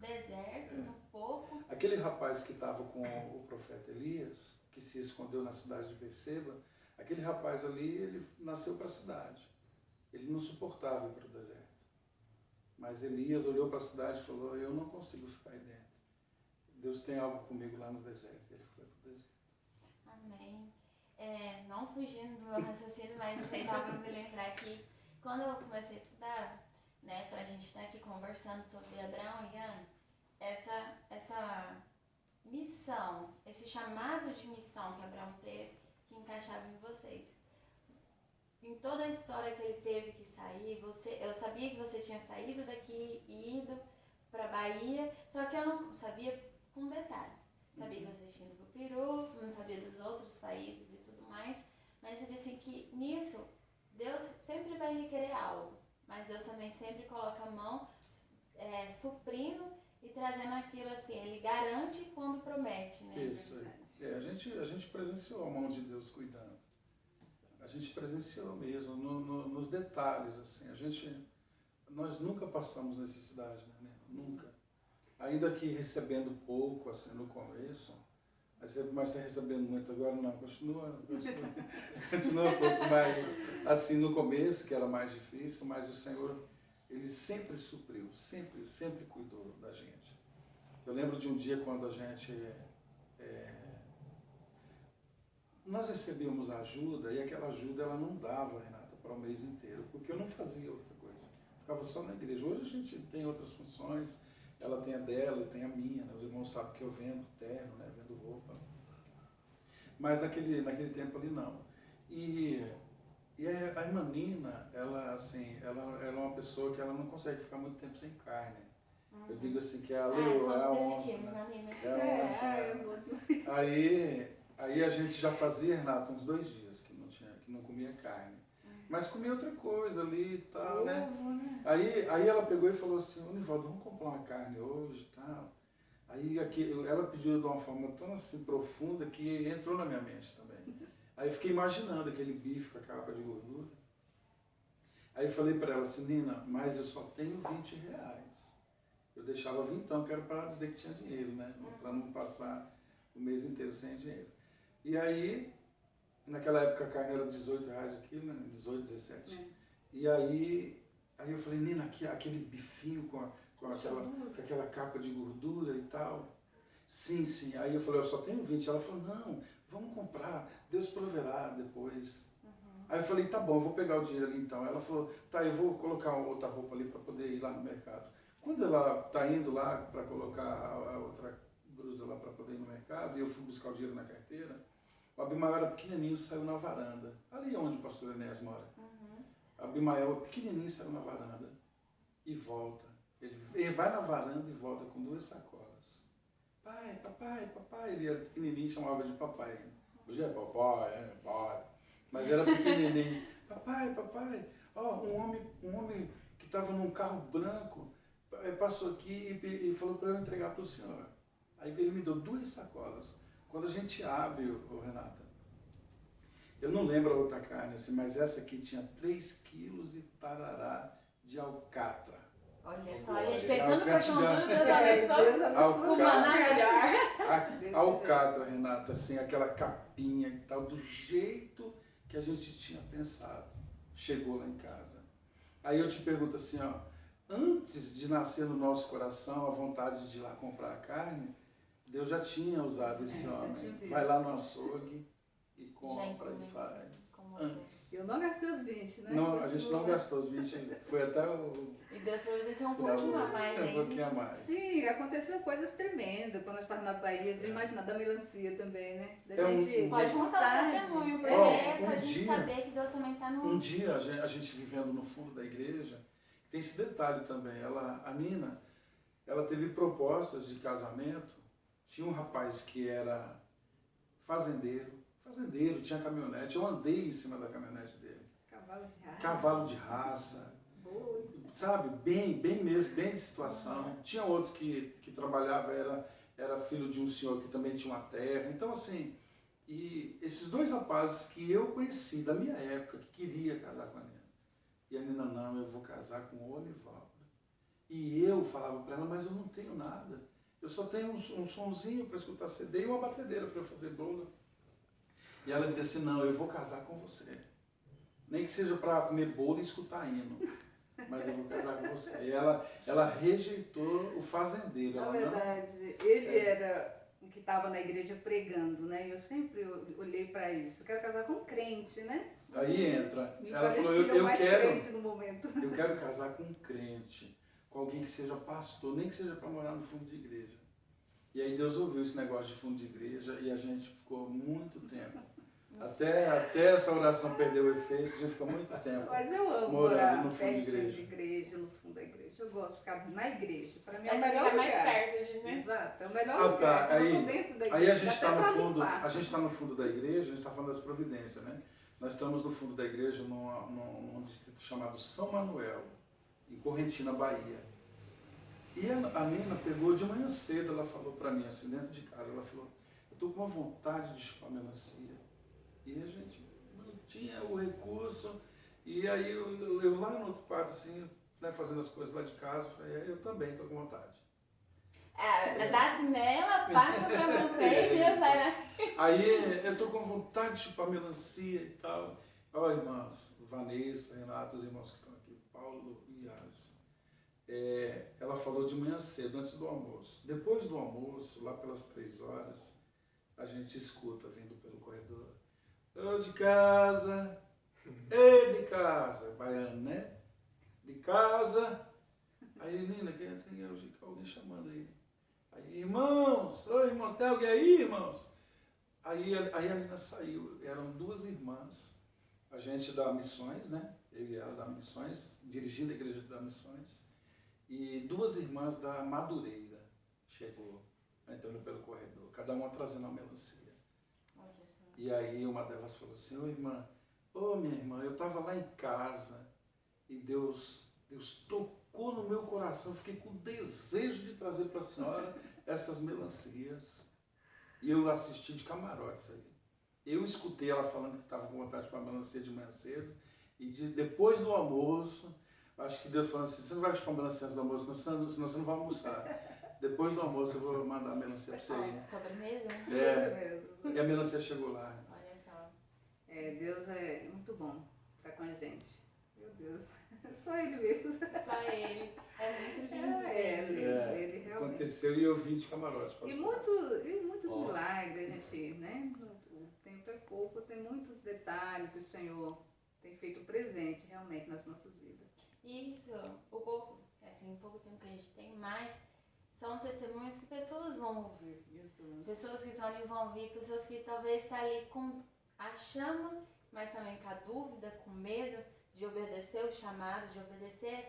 Speaker 2: deserto, no pouco.
Speaker 5: Aquele rapaz que estava com o profeta Elias, que se escondeu na cidade de Berseba, aquele rapaz ali, ele nasceu para a cidade. Ele não suportava ir para o deserto. Mas Elias olhou para a cidade e falou, eu não consigo ficar aí dentro. Deus tem algo comigo lá no deserto. Ele foi para o deserto.
Speaker 2: Amém. Não fugindo do meu raciocínio, mas fez algo eu me lembrar que quando eu comecei a estudar, né, pra gente estar aqui conversando sobre Abraão e Ana, essa missão, esse chamado de missão que Abraão teve, que encaixava em vocês. Em toda a história que ele teve que sair, eu sabia que você tinha saído daqui e ido para Bahia, só que eu não sabia com detalhes. Sabia que você tinha ido para o Peru, não sabia dos outros países e tudo mais, mas sabia assim que nisso Deus sempre vai requerer algo, mas Deus também sempre coloca a mão suprindo e trazendo aquilo assim, Ele garante quando promete, né?
Speaker 5: Isso, a gente presenciou a mão de Deus cuidando. A gente presenciou mesmo, nos detalhes, assim, nós nunca passamos necessidade, né? Nunca. Ainda que recebendo pouco, assim, no começo, mas está recebendo muito agora, não, continua um pouco mais, assim, no começo, que era mais difícil, mas o Senhor, Ele sempre supriu, sempre cuidou da gente. Eu lembro de um dia quando a gente... nós recebíamos ajuda e aquela ajuda ela não dava, Renata, para o mês inteiro, porque eu não fazia outra coisa. Ficava só na igreja. Hoje a gente tem outras funções, ela tem a dela, eu tenho a minha, né? Os irmãos sabem que eu vendo terno, né? Vendo roupa. Mas naquele tempo ali não. E a irmã Nina, ela é uma pessoa que ela não consegue ficar muito tempo sem carne. Eu digo assim que é a leoa, é a onça, né? É a onça, Aí a gente já fazia, Renato, uns 2 dias que não comia carne. Mas comia outra coisa ali e tal, né? Aí ela pegou e falou assim, Nivaldo, vamos comprar uma carne hoje e tal. Aí ela pediu de uma forma tão assim profunda que entrou na minha mente também. Aí eu fiquei imaginando aquele bife com a capa de gordura. Aí eu falei para ela assim, Nina, mas eu só tenho R$20. Eu deixava vintão, que era para dizer que tinha dinheiro, né? Para não passar o mês inteiro sem dinheiro. E aí, naquela época a carne era R$18 o quilo, né? 18, 17. E aí eu falei, Nina, aquele bifinho com aquela capa de gordura e tal. Sim. Aí eu falei, eu só tenho 20. Ela falou, não, vamos comprar, Deus proverá depois. Aí eu falei, tá bom, eu vou pegar o dinheiro ali então. Ela falou, tá, eu vou colocar outra roupa ali para poder ir lá no mercado. Quando ela tá indo lá para colocar a outra blusa lá para poder ir no mercado, e eu fui buscar o dinheiro na carteira, o Abimael era pequenininho, saiu na varanda. Ali onde o pastor Enéas mora. O Abimael pequenininho, saiu na varanda e volta. Ele vai na varanda e volta com 2 sacolas. Papai. Ele era pequenininho, chamava de papai. Hoje é papai. Mas era pequenininho. Papai. Ó, um homem que estava num carro branco passou aqui e falou para eu entregar para o senhor. Aí ele me deu 2 sacolas. Quando a gente abre, Renata, eu não lembro a outra carne, assim, mas essa aqui tinha 3 quilos e tarará de alcatra.
Speaker 2: Olha só, a gente pensando por conteúdo, Deus abençoe, com o maná melhor.
Speaker 5: Alcatra, Renata, assim, aquela capinha e tal, do jeito que a gente tinha pensado. Chegou lá em casa. Aí eu te pergunto assim, ó, antes de nascer no nosso coração a vontade de ir lá comprar a carne, Deus já tinha usado esse homem. Vai lá no açougue e compra e faz. antes.
Speaker 4: Eu não gastei os 20, né?
Speaker 5: Não, a gente não gastou os 20, foi até o
Speaker 2: E Deus providenciou um
Speaker 5: final
Speaker 2: pouquinho a mais,
Speaker 5: um
Speaker 2: hein?
Speaker 5: pouquinho a mais.
Speaker 4: Sim, aconteceu coisas tremendas quando eu estava na Bahia, de imaginar da melancia também, né? Da
Speaker 5: É um-
Speaker 4: gente
Speaker 2: Pode
Speaker 4: ter
Speaker 2: contar o
Speaker 4: vontade.
Speaker 2: testemunho, porque
Speaker 5: Ó,
Speaker 2: é pra
Speaker 5: um
Speaker 2: gente
Speaker 5: dia-
Speaker 2: saber que Deus também tá no...
Speaker 5: Um dia, a gente vivendo no fundo da igreja, tem esse detalhe também. A Nina, ela teve propostas de casamento. Tinha um rapaz que era fazendeiro, tinha caminhonete. Eu andei em cima da caminhonete dele.
Speaker 4: Cavalo de raça.
Speaker 5: Cavalo de raça,
Speaker 4: Boi.
Speaker 5: sabe? Bem mesmo, bem de situação. Tinha outro que trabalhava, era filho de um senhor que também tinha uma terra. Então, assim, e esses dois rapazes que eu conheci da minha época, que queria casar com a Nina. E a Nina, não, eu vou casar com o Onivaldo. E eu falava para ela, mas eu não tenho nada. Eu só tenho um sonzinho para escutar CD e uma batedeira para eu fazer bolo. E ela dizia assim, não, eu vou casar com você. Nem que seja para comer bolo e escutar hino. Mas eu vou casar com você. E ela rejeitou o fazendeiro.
Speaker 4: Na
Speaker 5: Ela
Speaker 4: verdade, ele era o que estava na igreja pregando, né? E eu sempre olhei para isso. Eu quero casar com um crente, né?
Speaker 5: não. Aí entra.
Speaker 4: Me
Speaker 5: Ela falou,
Speaker 4: parecia o
Speaker 5: eu
Speaker 4: mais
Speaker 5: quero.
Speaker 4: crente no momento.
Speaker 5: Eu quero casar com um crente, com alguém que seja pastor, nem que seja para morar no fundo de igreja. E aí Deus ouviu esse negócio de fundo de igreja e a gente ficou muito tempo. Até essa oração perdeu o efeito, a gente ficou muito tempo.
Speaker 4: Mas eu amo
Speaker 5: Morando
Speaker 4: morar
Speaker 5: no fundo de
Speaker 4: pertinho
Speaker 5: igreja.
Speaker 4: de igreja, no fundo da igreja. Eu gosto de ficar na igreja. Para mim é
Speaker 2: Vai
Speaker 4: o melhor
Speaker 2: ficar mais
Speaker 4: lugar.
Speaker 2: perto, gente, né?
Speaker 4: Exato, é o melhor
Speaker 5: Ah,
Speaker 4: lugar.
Speaker 5: tá.
Speaker 4: Quando eu tô
Speaker 5: Aí-
Speaker 4: dentro da igreja.
Speaker 5: Aí a gente
Speaker 4: dá
Speaker 5: está
Speaker 4: até
Speaker 5: no
Speaker 4: pra
Speaker 5: fundo,
Speaker 4: limpar.
Speaker 5: a gente está no fundo da igreja, a gente está falando das providências, né? Nós estamos no fundo da igreja num distrito chamado São Manuel, em Correntina, Bahia. E a Nina pegou de manhã cedo, ela falou para mim, assim, dentro de casa, ela falou, eu estou com uma vontade de chupar melancia. E a gente não tinha o recurso, e aí eu lá no outro quarto, assim, né, fazendo as coisas lá de casa, falei, eu também estou com vontade.
Speaker 2: Da Cimela, passa pra você e Deus vai, né?
Speaker 5: Aí eu tô com vontade de chupar melancia e tal. Ó, irmãs, Vanessa, Renato, os irmãos que estão aqui, Paulo e Alisson. Ela falou de manhã cedo, antes do almoço. Depois do almoço, lá pelas 3 horas, a gente escuta vindo pelo corredor. Ô de casa, ei de casa, baiano, né? De casa. Aí, Nina, tem alguém chamando aí. Aí, irmãos, oi irmão, tem alguém aí, irmãos? Aí a Nina saiu, eram 2 irmãs, a gente da Missões, né? Eu e ela da Missões, dirigindo a igreja da Missões, e 2 irmãs da Madureira chegou, entrando pelo corredor, cada uma trazendo uma melancia. E aí uma delas falou assim, ô minha irmã, eu estava lá em casa e Deus tocou no meu coração, fiquei com desejo de trazer para a senhora essas melancias. E eu assisti de camarote isso aí. Eu escutei ela falando que estava com vontade de chupar melancia de manhã cedo, e depois do almoço, acho que Deus falou assim, você não vai chupar melancia antes do almoço, senão você não vai almoçar. Depois do almoço eu vou mandar a melancia para você aí.
Speaker 2: Sobremesa, né?
Speaker 4: Mesmo.
Speaker 5: E a melancia chegou lá.
Speaker 2: Olha só.
Speaker 4: Deus é muito bom estar com a gente. Meu Deus, só Ele mesmo.
Speaker 2: Só ele. É muito lindo.
Speaker 4: Ele realmente.
Speaker 5: Aconteceu e eu vim de camarote.
Speaker 4: E muitos
Speaker 3: Ó.
Speaker 4: milagres, a gente, né? O tempo é pouco, tem muitos detalhes que o Senhor tem feito presente realmente nas nossas vidas.
Speaker 2: Isso, o pouco tempo que a gente tem, mas são testemunhos que pessoas vão ouvir. Pessoas que estão ali vão ouvir, pessoas que talvez estão ali com a chama, mas também com a dúvida, com medo de obedecer o chamado, de obedecer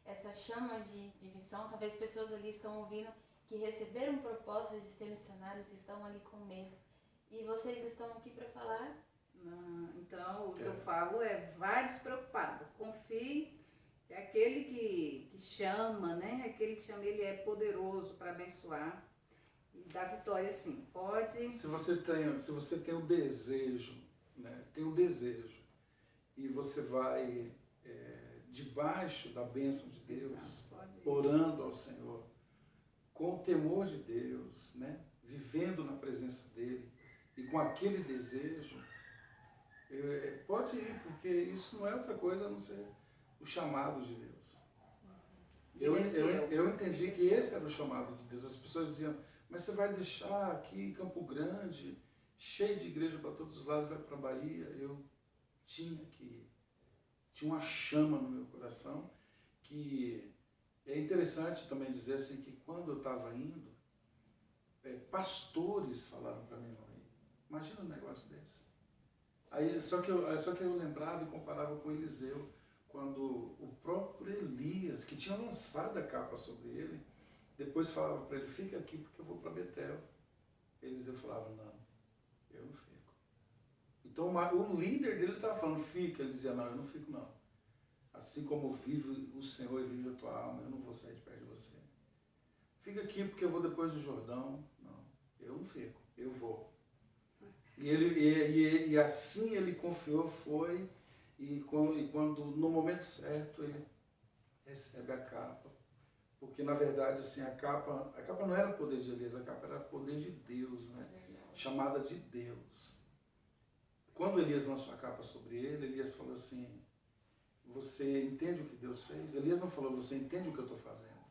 Speaker 2: essa chama de missão. Talvez pessoas ali estão ouvindo que receberam propostas de ser missionários e estão ali com medo. E vocês estão aqui para falar?
Speaker 4: Então, o que eu falo é, vai despreocupado, confie, que aquele que chama, né? Aquele que chama, ele é poderoso para abençoar e dar vitória, sim. Pode.
Speaker 5: Se você tem um desejo, né? Tem um desejo, e você vai debaixo da bênção de Deus,
Speaker 4: Pode.
Speaker 5: orando ao Senhor, com o temor de Deus, né? Vivendo na presença dEle, e com aquele desejo, pode ir, porque isso não é outra coisa a não ser o chamado de Deus. Eu entendi que esse era o chamado de Deus. As pessoas diziam, mas você vai deixar aqui Campo Grande, cheio de igreja para todos os lados, vai para a Bahia? tinha uma chama no meu coração, que é interessante também dizer assim, que quando eu estava indo, pastores falaram para mim não ir. Imagina um negócio desse. Aí, só que eu lembrava e comparava com Eliseu, quando o próprio Elias, que tinha lançado a capa sobre ele, depois falava para ele, fica aqui porque eu vou para Betel. Eliseu falava, não, eu não fico. Então o líder dele estava falando, fica, ele dizia, não, eu não fico não. Assim como vive o Senhor e vive a tua alma, eu não vou sair de perto de você. Fica aqui porque eu vou depois do Jordão. Não, eu não fico, eu vou. E assim ele confiou, foi, e quando no momento certo ele recebe a capa. Porque na verdade assim, a capa não era poder de Elias, a capa era poder de Deus, né? Chamada de Deus. Quando Elias lançou a capa sobre ele, Elias falou assim, você entende o que Deus fez? Elias não falou, você entende o que eu estou fazendo?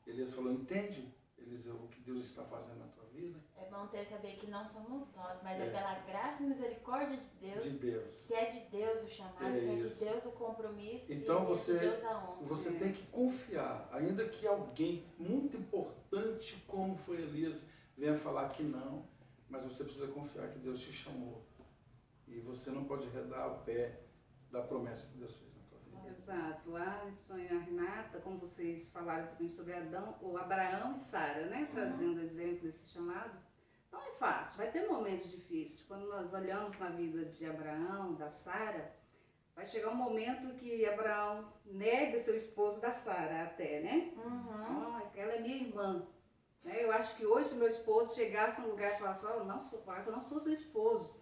Speaker 5: Elias falou, entende, Eliseu, o que Deus está fazendo na tua vida?
Speaker 2: É bom saber que não somos nós, mas é pela graça e misericórdia de Deus, que é de Deus o chamado, que é de Deus o compromisso,
Speaker 5: então
Speaker 2: e de Deus a honra.
Speaker 5: Você tem que confiar, ainda que alguém muito importante como foi Elias venha falar que não, mas você precisa confiar que Deus te chamou. E você não pode arredar o pé da promessa que Deus fez na tua vida.
Speaker 4: Exato. Alisson e a Renata, como vocês falaram também sobre Abraão e Sara, né? Trazendo exemplo desse chamado. Não é fácil, vai ter momentos difíceis. Quando nós olhamos na vida de Abraão, da Sara, vai chegar um momento que Abraão nega seu esposo da Sara até, né? Ela é minha irmã. Eu acho que hoje se meu esposo chegasse num lugar e falasse, eu não sou seu esposo.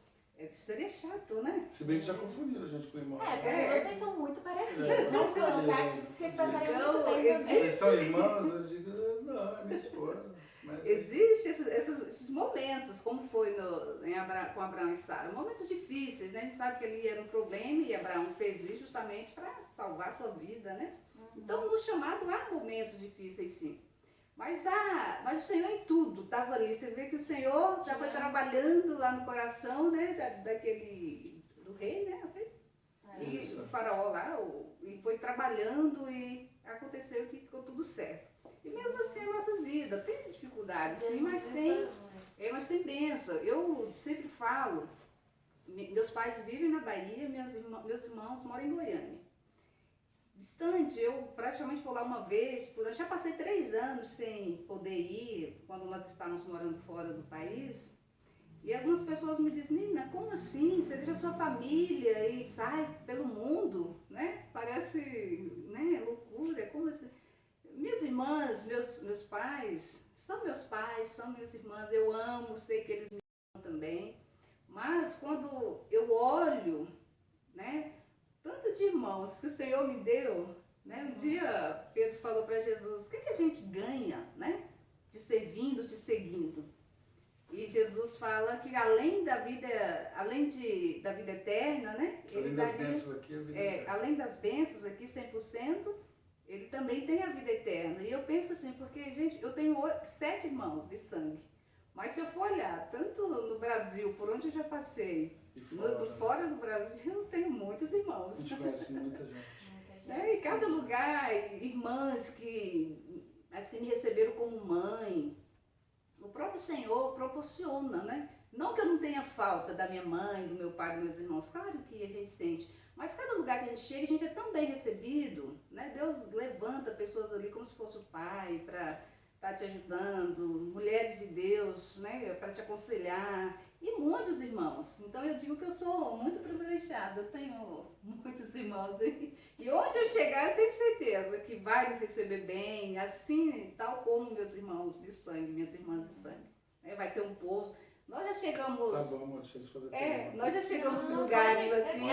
Speaker 4: Seria chato, né?
Speaker 5: Se bem que já confundiram a gente com o irmão.
Speaker 2: Porque vocês são muito parecidos. Vamos colocar aqui que vocês passariam muito bem também.
Speaker 5: Vocês são irmãos? Eu digo, não, é minha esposa. Mas
Speaker 4: existem esses momentos, como foi com Abraão e Sara, momentos difíceis, né? A gente sabe que ali era um problema e Abraão fez isso justamente para salvar a sua vida, né? Então, no chamado há momentos difíceis, sim. Mas o Senhor em tudo estava ali. Você vê que o Senhor já foi trabalhando lá no coração, né, do rei, né? E o faraó lá, e foi trabalhando e aconteceu que ficou tudo certo. E mesmo assim a nossa vida tem dificuldades, sim, mas tem bênção. Eu sempre falo, meus pais vivem na Bahia, meus irmãos moram em Goiânia. Distante, eu praticamente vou lá uma vez, eu já passei 3 anos sem poder ir, quando nós estávamos morando fora do país, e algumas pessoas me dizem, Nina, como assim? Você deixa sua família e sai pelo mundo, né? Parece, né, loucura, como assim? Minhas irmãs, meus pais, são minhas irmãs, eu amo, sei que eles me amam também, mas quando eu olho, né, tanto de irmãos que o Senhor me deu, né? Um dia Pedro falou para Jesus, o que a gente ganha, né? Te servindo, te seguindo. E Jesus fala que além da vida eterna, né?
Speaker 5: Além das bênçãos aqui, a vida eterna.
Speaker 4: Além das bênçãos aqui, 100%, ele também tem a vida eterna. E eu penso assim, porque, gente, eu tenho 7 irmãos de sangue. Mas se eu for olhar, tanto no Brasil, por onde eu já passei, fora do Brasil, eu tenho muitos irmãos.
Speaker 5: A gente conhece muita gente.
Speaker 4: E cada lugar, irmãs que assim, me receberam como mãe. O próprio Senhor proporciona, né? Não que eu não tenha falta da minha mãe, do meu pai, dos meus irmãos, claro que a gente sente. Mas cada lugar que a gente chega, a gente é tão bem recebido, né? Deus levanta pessoas ali como se fosse o pai para estar te ajudando, mulheres de Deus, né? Para te aconselhar. E muitos irmãos. Então eu digo que eu sou muito privilegiada, eu tenho muitos irmãos aí. E onde eu chegar eu tenho certeza que vai nos receber bem, assim, tal como meus irmãos de sangue, minhas irmãs de sangue. Vai ter um pouso. Nós já chegamos...
Speaker 5: Tá bom, amor, deixa eu fazer pergunta.
Speaker 4: Nós já chegamos em lugares assim,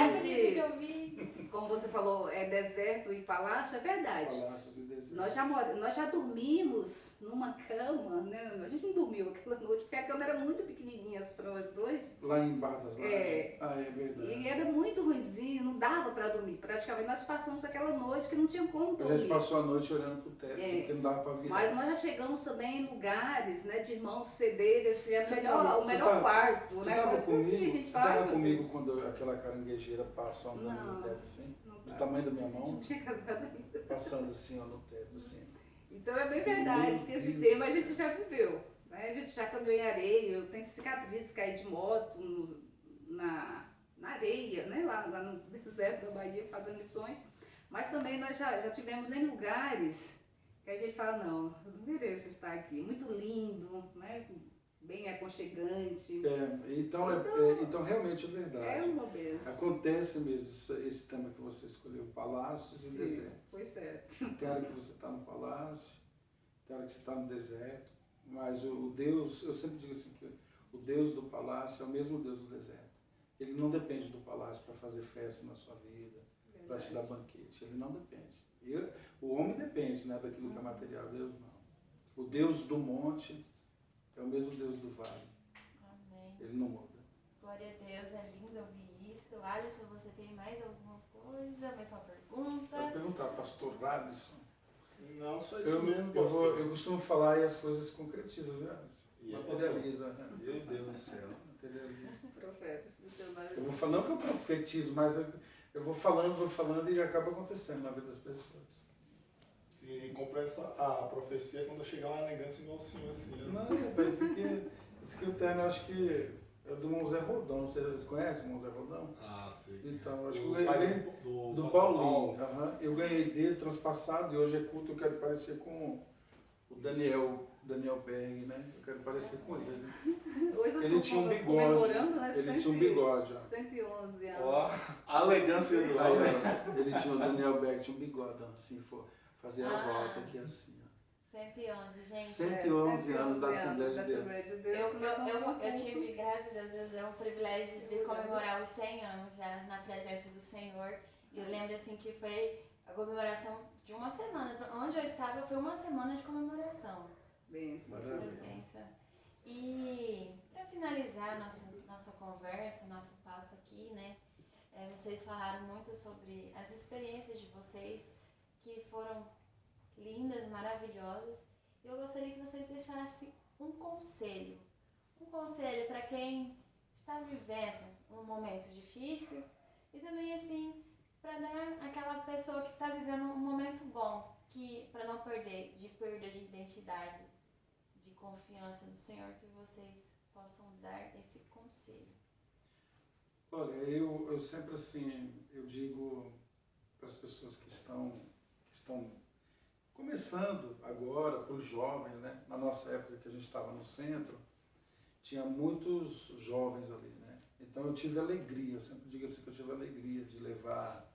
Speaker 4: como você falou, é deserto e palácio, é verdade.
Speaker 5: Palácios e desertos.
Speaker 4: Nós já dormimos numa cama, né? A gente não dormiu aquela noite, porque a cama era muito pequenininha para nós dois.
Speaker 5: Lá em Barra das Lajes? É verdade.
Speaker 4: E era muito ruimzinho, não dava para dormir. Praticamente nós passamos aquela noite que não tinha como dormir.
Speaker 5: A gente passou a noite olhando pro teto, porque não dava para virar.
Speaker 4: Mas nós já chegamos também em lugares, né, de irmãos cederem, assim, a melhor o melhor quarto,
Speaker 5: Você
Speaker 4: né?
Speaker 5: estava
Speaker 4: Mas
Speaker 5: comigo,
Speaker 4: a gente
Speaker 5: você
Speaker 4: fala,
Speaker 5: tava
Speaker 4: meu
Speaker 5: comigo
Speaker 4: Deus.
Speaker 5: quando aquela caranguejeira passou andando no teto assim?
Speaker 4: Não
Speaker 5: Do
Speaker 4: tá.
Speaker 5: tamanho da minha
Speaker 4: Não
Speaker 5: mão,
Speaker 4: tinha casado ainda.
Speaker 5: passando assim, ó, no teto, assim.
Speaker 4: Então é bem verdade
Speaker 5: Meu
Speaker 4: que esse
Speaker 5: Deus
Speaker 4: tema
Speaker 5: do
Speaker 4: a gente
Speaker 5: céu.
Speaker 4: já viveu. Né? A gente já caminhou em areia, eu tenho cicatrizes, caí de moto na areia, né? lá no deserto da Bahia, fazendo missões. Mas também nós já tivemos em lugares que a gente fala, não, eu não mereço estar aqui. Muito lindo, né? Bem aconchegante.
Speaker 5: Então realmente é verdade.
Speaker 4: É uma benção.
Speaker 5: Acontece mesmo esse tema que você escolheu, palácios e
Speaker 4: Sim,
Speaker 5: desertos.
Speaker 4: foi certo.
Speaker 5: Tem hora que você está no palácio, tem hora que você está no deserto, mas o Deus, eu sempre digo assim, que o Deus do palácio é o mesmo Deus do deserto. Ele não depende do palácio para fazer festa na sua vida, para te dar banquete. Ele não depende. O homem depende, né, daquilo que é material, Deus não. O Deus do monte é o mesmo Deus do vale.
Speaker 2: Amém.
Speaker 5: Ele não muda.
Speaker 2: Glória a Deus, é lindo ouvir isso. Alisson, você tem mais alguma coisa, mais uma pergunta?
Speaker 5: Pode perguntar, pastor Alisson.
Speaker 3: Não, só isso mesmo,
Speaker 5: Eu costumo falar e as coisas se concretizam, viu, Alisson?
Speaker 3: E é,
Speaker 5: Materializa.
Speaker 3: Meu Deus do céu.
Speaker 5: Materializa.
Speaker 4: Profetas, missionários.
Speaker 5: Eu vou falar, não que eu profetizo, mas eu vou falando e acaba acontecendo na vida das pessoas.
Speaker 3: Se compra a profecia quando chegar uma negância igualzinho assim. Né?
Speaker 5: Não, rapaz, esse aqui eu tenho, acho que é do Monzé Rodão. Vocês conhecem o Monzé Rodão?
Speaker 3: Ah, sim.
Speaker 5: Então, acho que
Speaker 3: Do
Speaker 5: eu
Speaker 3: pai
Speaker 5: ganhei do
Speaker 3: pastor
Speaker 5: Paulinho.
Speaker 3: Paulo.
Speaker 5: Aham. Eu ganhei dele transpassado e hoje é culto, eu quero parecer com o Daniel Berg, né? Eu quero parecer com ele.
Speaker 4: Hoje nós
Speaker 5: Ele
Speaker 4: estamos
Speaker 5: tinha um bigode.
Speaker 4: comemorando, né?
Speaker 5: Ele tinha um bigode, ó.
Speaker 4: 111 anos.
Speaker 3: Ó, a elegância do
Speaker 5: Aí,
Speaker 3: homem.
Speaker 5: ó, ele tinha o Daniel Berg, tinha um bigodão, assim, fazia a volta aqui assim, ó.
Speaker 2: 111, gente.
Speaker 5: 111 anos da Assembleia de Deus.
Speaker 2: Eu tive, graças a Deus, o privilégio de comemorar os 100 anos já na presença do Senhor. E eu lembro assim que foi a comemoração de uma semana. Onde eu estava foi uma semana de comemoração.
Speaker 4: Benção.
Speaker 2: Foi benção. E para finalizar nossa conversa, nosso papo aqui, né? Vocês falaram muito sobre as experiências de vocês que foram lindas, maravilhosas. Eu gostaria que vocês deixassem um conselho para quem está vivendo um momento difícil e também assim para dar aquela pessoa que está vivendo um momento bom, que para não perder de perda de identidade, de confiança no Senhor, que vocês possam dar esse conselho.
Speaker 5: Olha, eu sempre assim, eu digo para as pessoas que estão começando agora, para os jovens, né? Na nossa época que a gente estava no centro, tinha muitos jovens ali, né? Então eu tive alegria, eu sempre digo assim que eu tive alegria de levar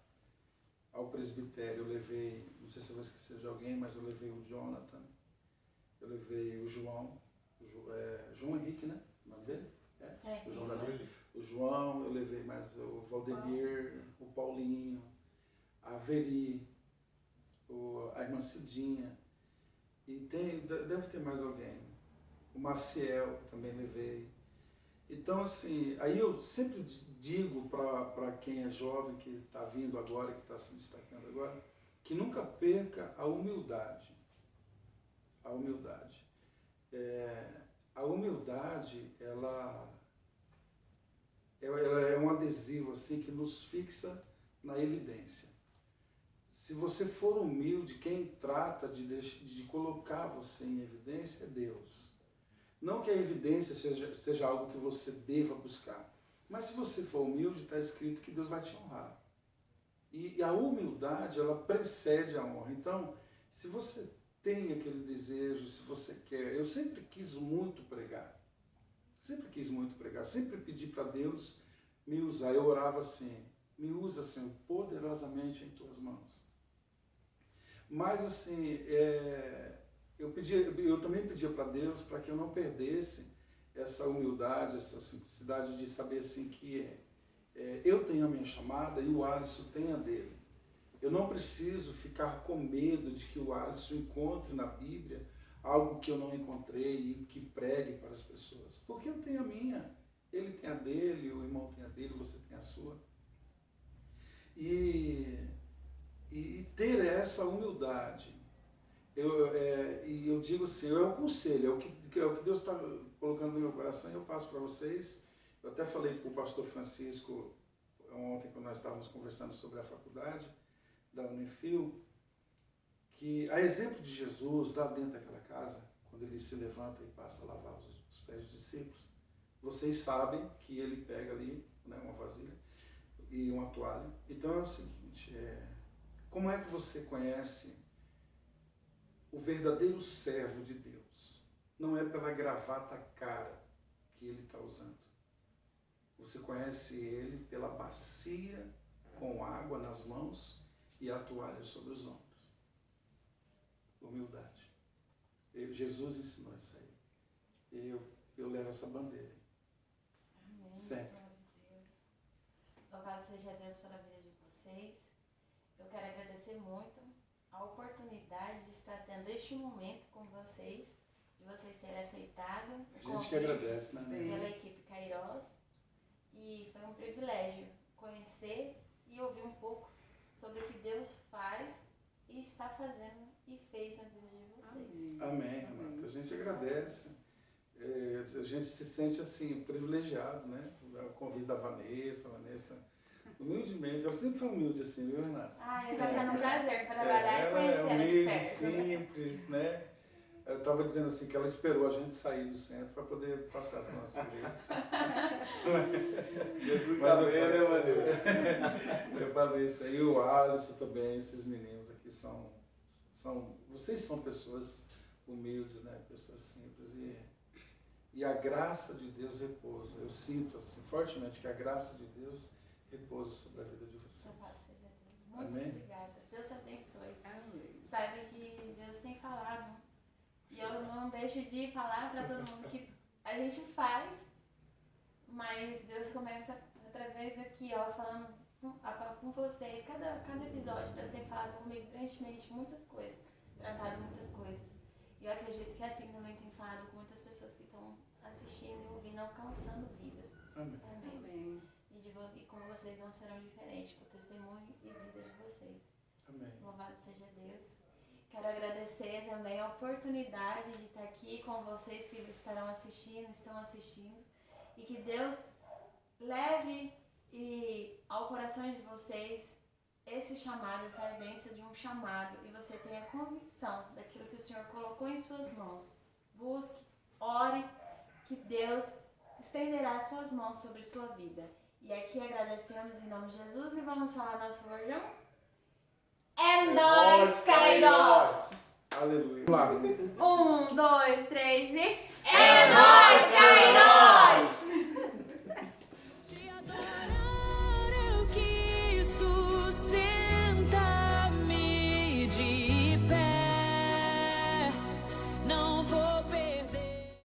Speaker 5: ao presbitério. Eu levei, não sei se eu vou esquecer de alguém, mas eu levei o Jonathan, eu levei o João Henrique, né? O nome dele? O João Henrique. O João, eu levei mais o Valdemir, o Paulinho, a Veri, a irmã Cidinha, e deve ter mais alguém. O Maciel também levei. Então, assim, aí eu sempre digo para quem é jovem, que está vindo agora, que está se destacando agora, que nunca perca a humildade. A humildade. A humildade, ela é um adesivo assim que nos fixa na evidência. Se você for humilde, quem trata de colocar você em evidência é Deus. Não que a evidência seja algo que você deva buscar, mas se você for humilde, está escrito que Deus vai te honrar. E a humildade, ela precede a honra. Então, se você tem aquele desejo, se você quer... Eu sempre quis muito pregar. Sempre pedi para Deus me usar. Eu orava assim: me usa, Senhor, poderosamente em tuas mãos. Mas assim, eu também pedia para Deus para que eu não perdesse essa humildade, essa simplicidade de saber assim que eu tenho a minha chamada e o Alisson tem a dele. Eu não preciso ficar com medo de que o Alisson encontre na Bíblia algo que eu não encontrei e que pregue para as pessoas. Porque eu tenho a minha, ele tem a dele, o irmão tem a dele, você tem a sua. E ter essa humildade E eu digo assim, é um conselho, é o que Deus está colocando no meu coração e eu passo para vocês. Eu até falei para o pastor Francisco ontem, quando nós estávamos conversando sobre a faculdade da Unifil, que a exemplo de Jesus, lá dentro daquela casa, quando ele se levanta e passa a lavar os pés dos discípulos, vocês sabem que ele pega ali, né, uma vasilha e uma toalha. Então é o seguinte, como é que você conhece o verdadeiro servo de Deus? Não é pela gravata cara que ele está usando. Você conhece ele pela bacia com água nas mãos e a toalha sobre os ombros. Humildade. Jesus ensinou isso aí. Eu levo essa bandeira.
Speaker 2: Amém.
Speaker 5: Sempre.
Speaker 2: Glória a Deus. Louvado seja Deus pela vida de vocês. Eu quero agradecer muito a oportunidade de estar tendo este momento com vocês, de vocês terem aceitado o
Speaker 5: A gente
Speaker 2: convite
Speaker 5: que agradece, né?
Speaker 2: pela equipe Kairos. E foi um privilégio conhecer e ouvir um pouco sobre o que Deus faz e está fazendo e fez na vida de vocês.
Speaker 5: Amém, Renata. A gente agradece. A gente se sente assim, privilegiado, né? O convite da Vanessa, humildemente, ela sempre foi humilde assim, viu, Renata?
Speaker 2: Está sendo um prazer trabalhar e conhecer ela de
Speaker 5: humilde,
Speaker 2: perto.
Speaker 5: simples, né? Eu estava dizendo assim que ela esperou a gente sair do centro para poder passar para a nossa igreja.
Speaker 3: Mas eu falei, né, Deus?
Speaker 5: Eu falei isso aí, o Alisson também, esses meninos aqui vocês são pessoas humildes, né? Pessoas simples e a graça de Deus repousa. Eu sinto assim fortemente que a graça de Deus repousa sobre a vida de vocês.
Speaker 2: Muito
Speaker 5: Amém?
Speaker 2: obrigada. Deus abençoe.
Speaker 4: Amém.
Speaker 2: Saiba que Deus tem falado. E eu não deixo de falar para todo mundo que a gente faz, mas Deus começa através daqui, ó, falando com vocês. Cada episódio Deus tem falado comigo grandemente muitas coisas, tratado muitas coisas. E eu acredito que assim também tem falado com muitas pessoas que estão assistindo e ouvindo, alcançando vidas.
Speaker 5: Amém.
Speaker 2: Também. E como vocês não serão diferentes com o testemunho e vida de vocês.
Speaker 5: Amém.
Speaker 2: Louvado seja Deus. Quero agradecer também a oportunidade de estar aqui com vocês que estão assistindo. E que Deus leve ao coração de vocês esse chamado, essa ardência de um chamado. E você tenha convicção daquilo que o Senhor colocou em suas mãos. Busque, ore, que Deus estenderá suas mãos sobre sua vida. E aqui agradecemos em nome de Jesus e vamos falar nosso bordão? É nóis, Kairos!
Speaker 5: Aleluia. Vamos lá.
Speaker 2: 1, 2, 3 e... É nóis, Kairos!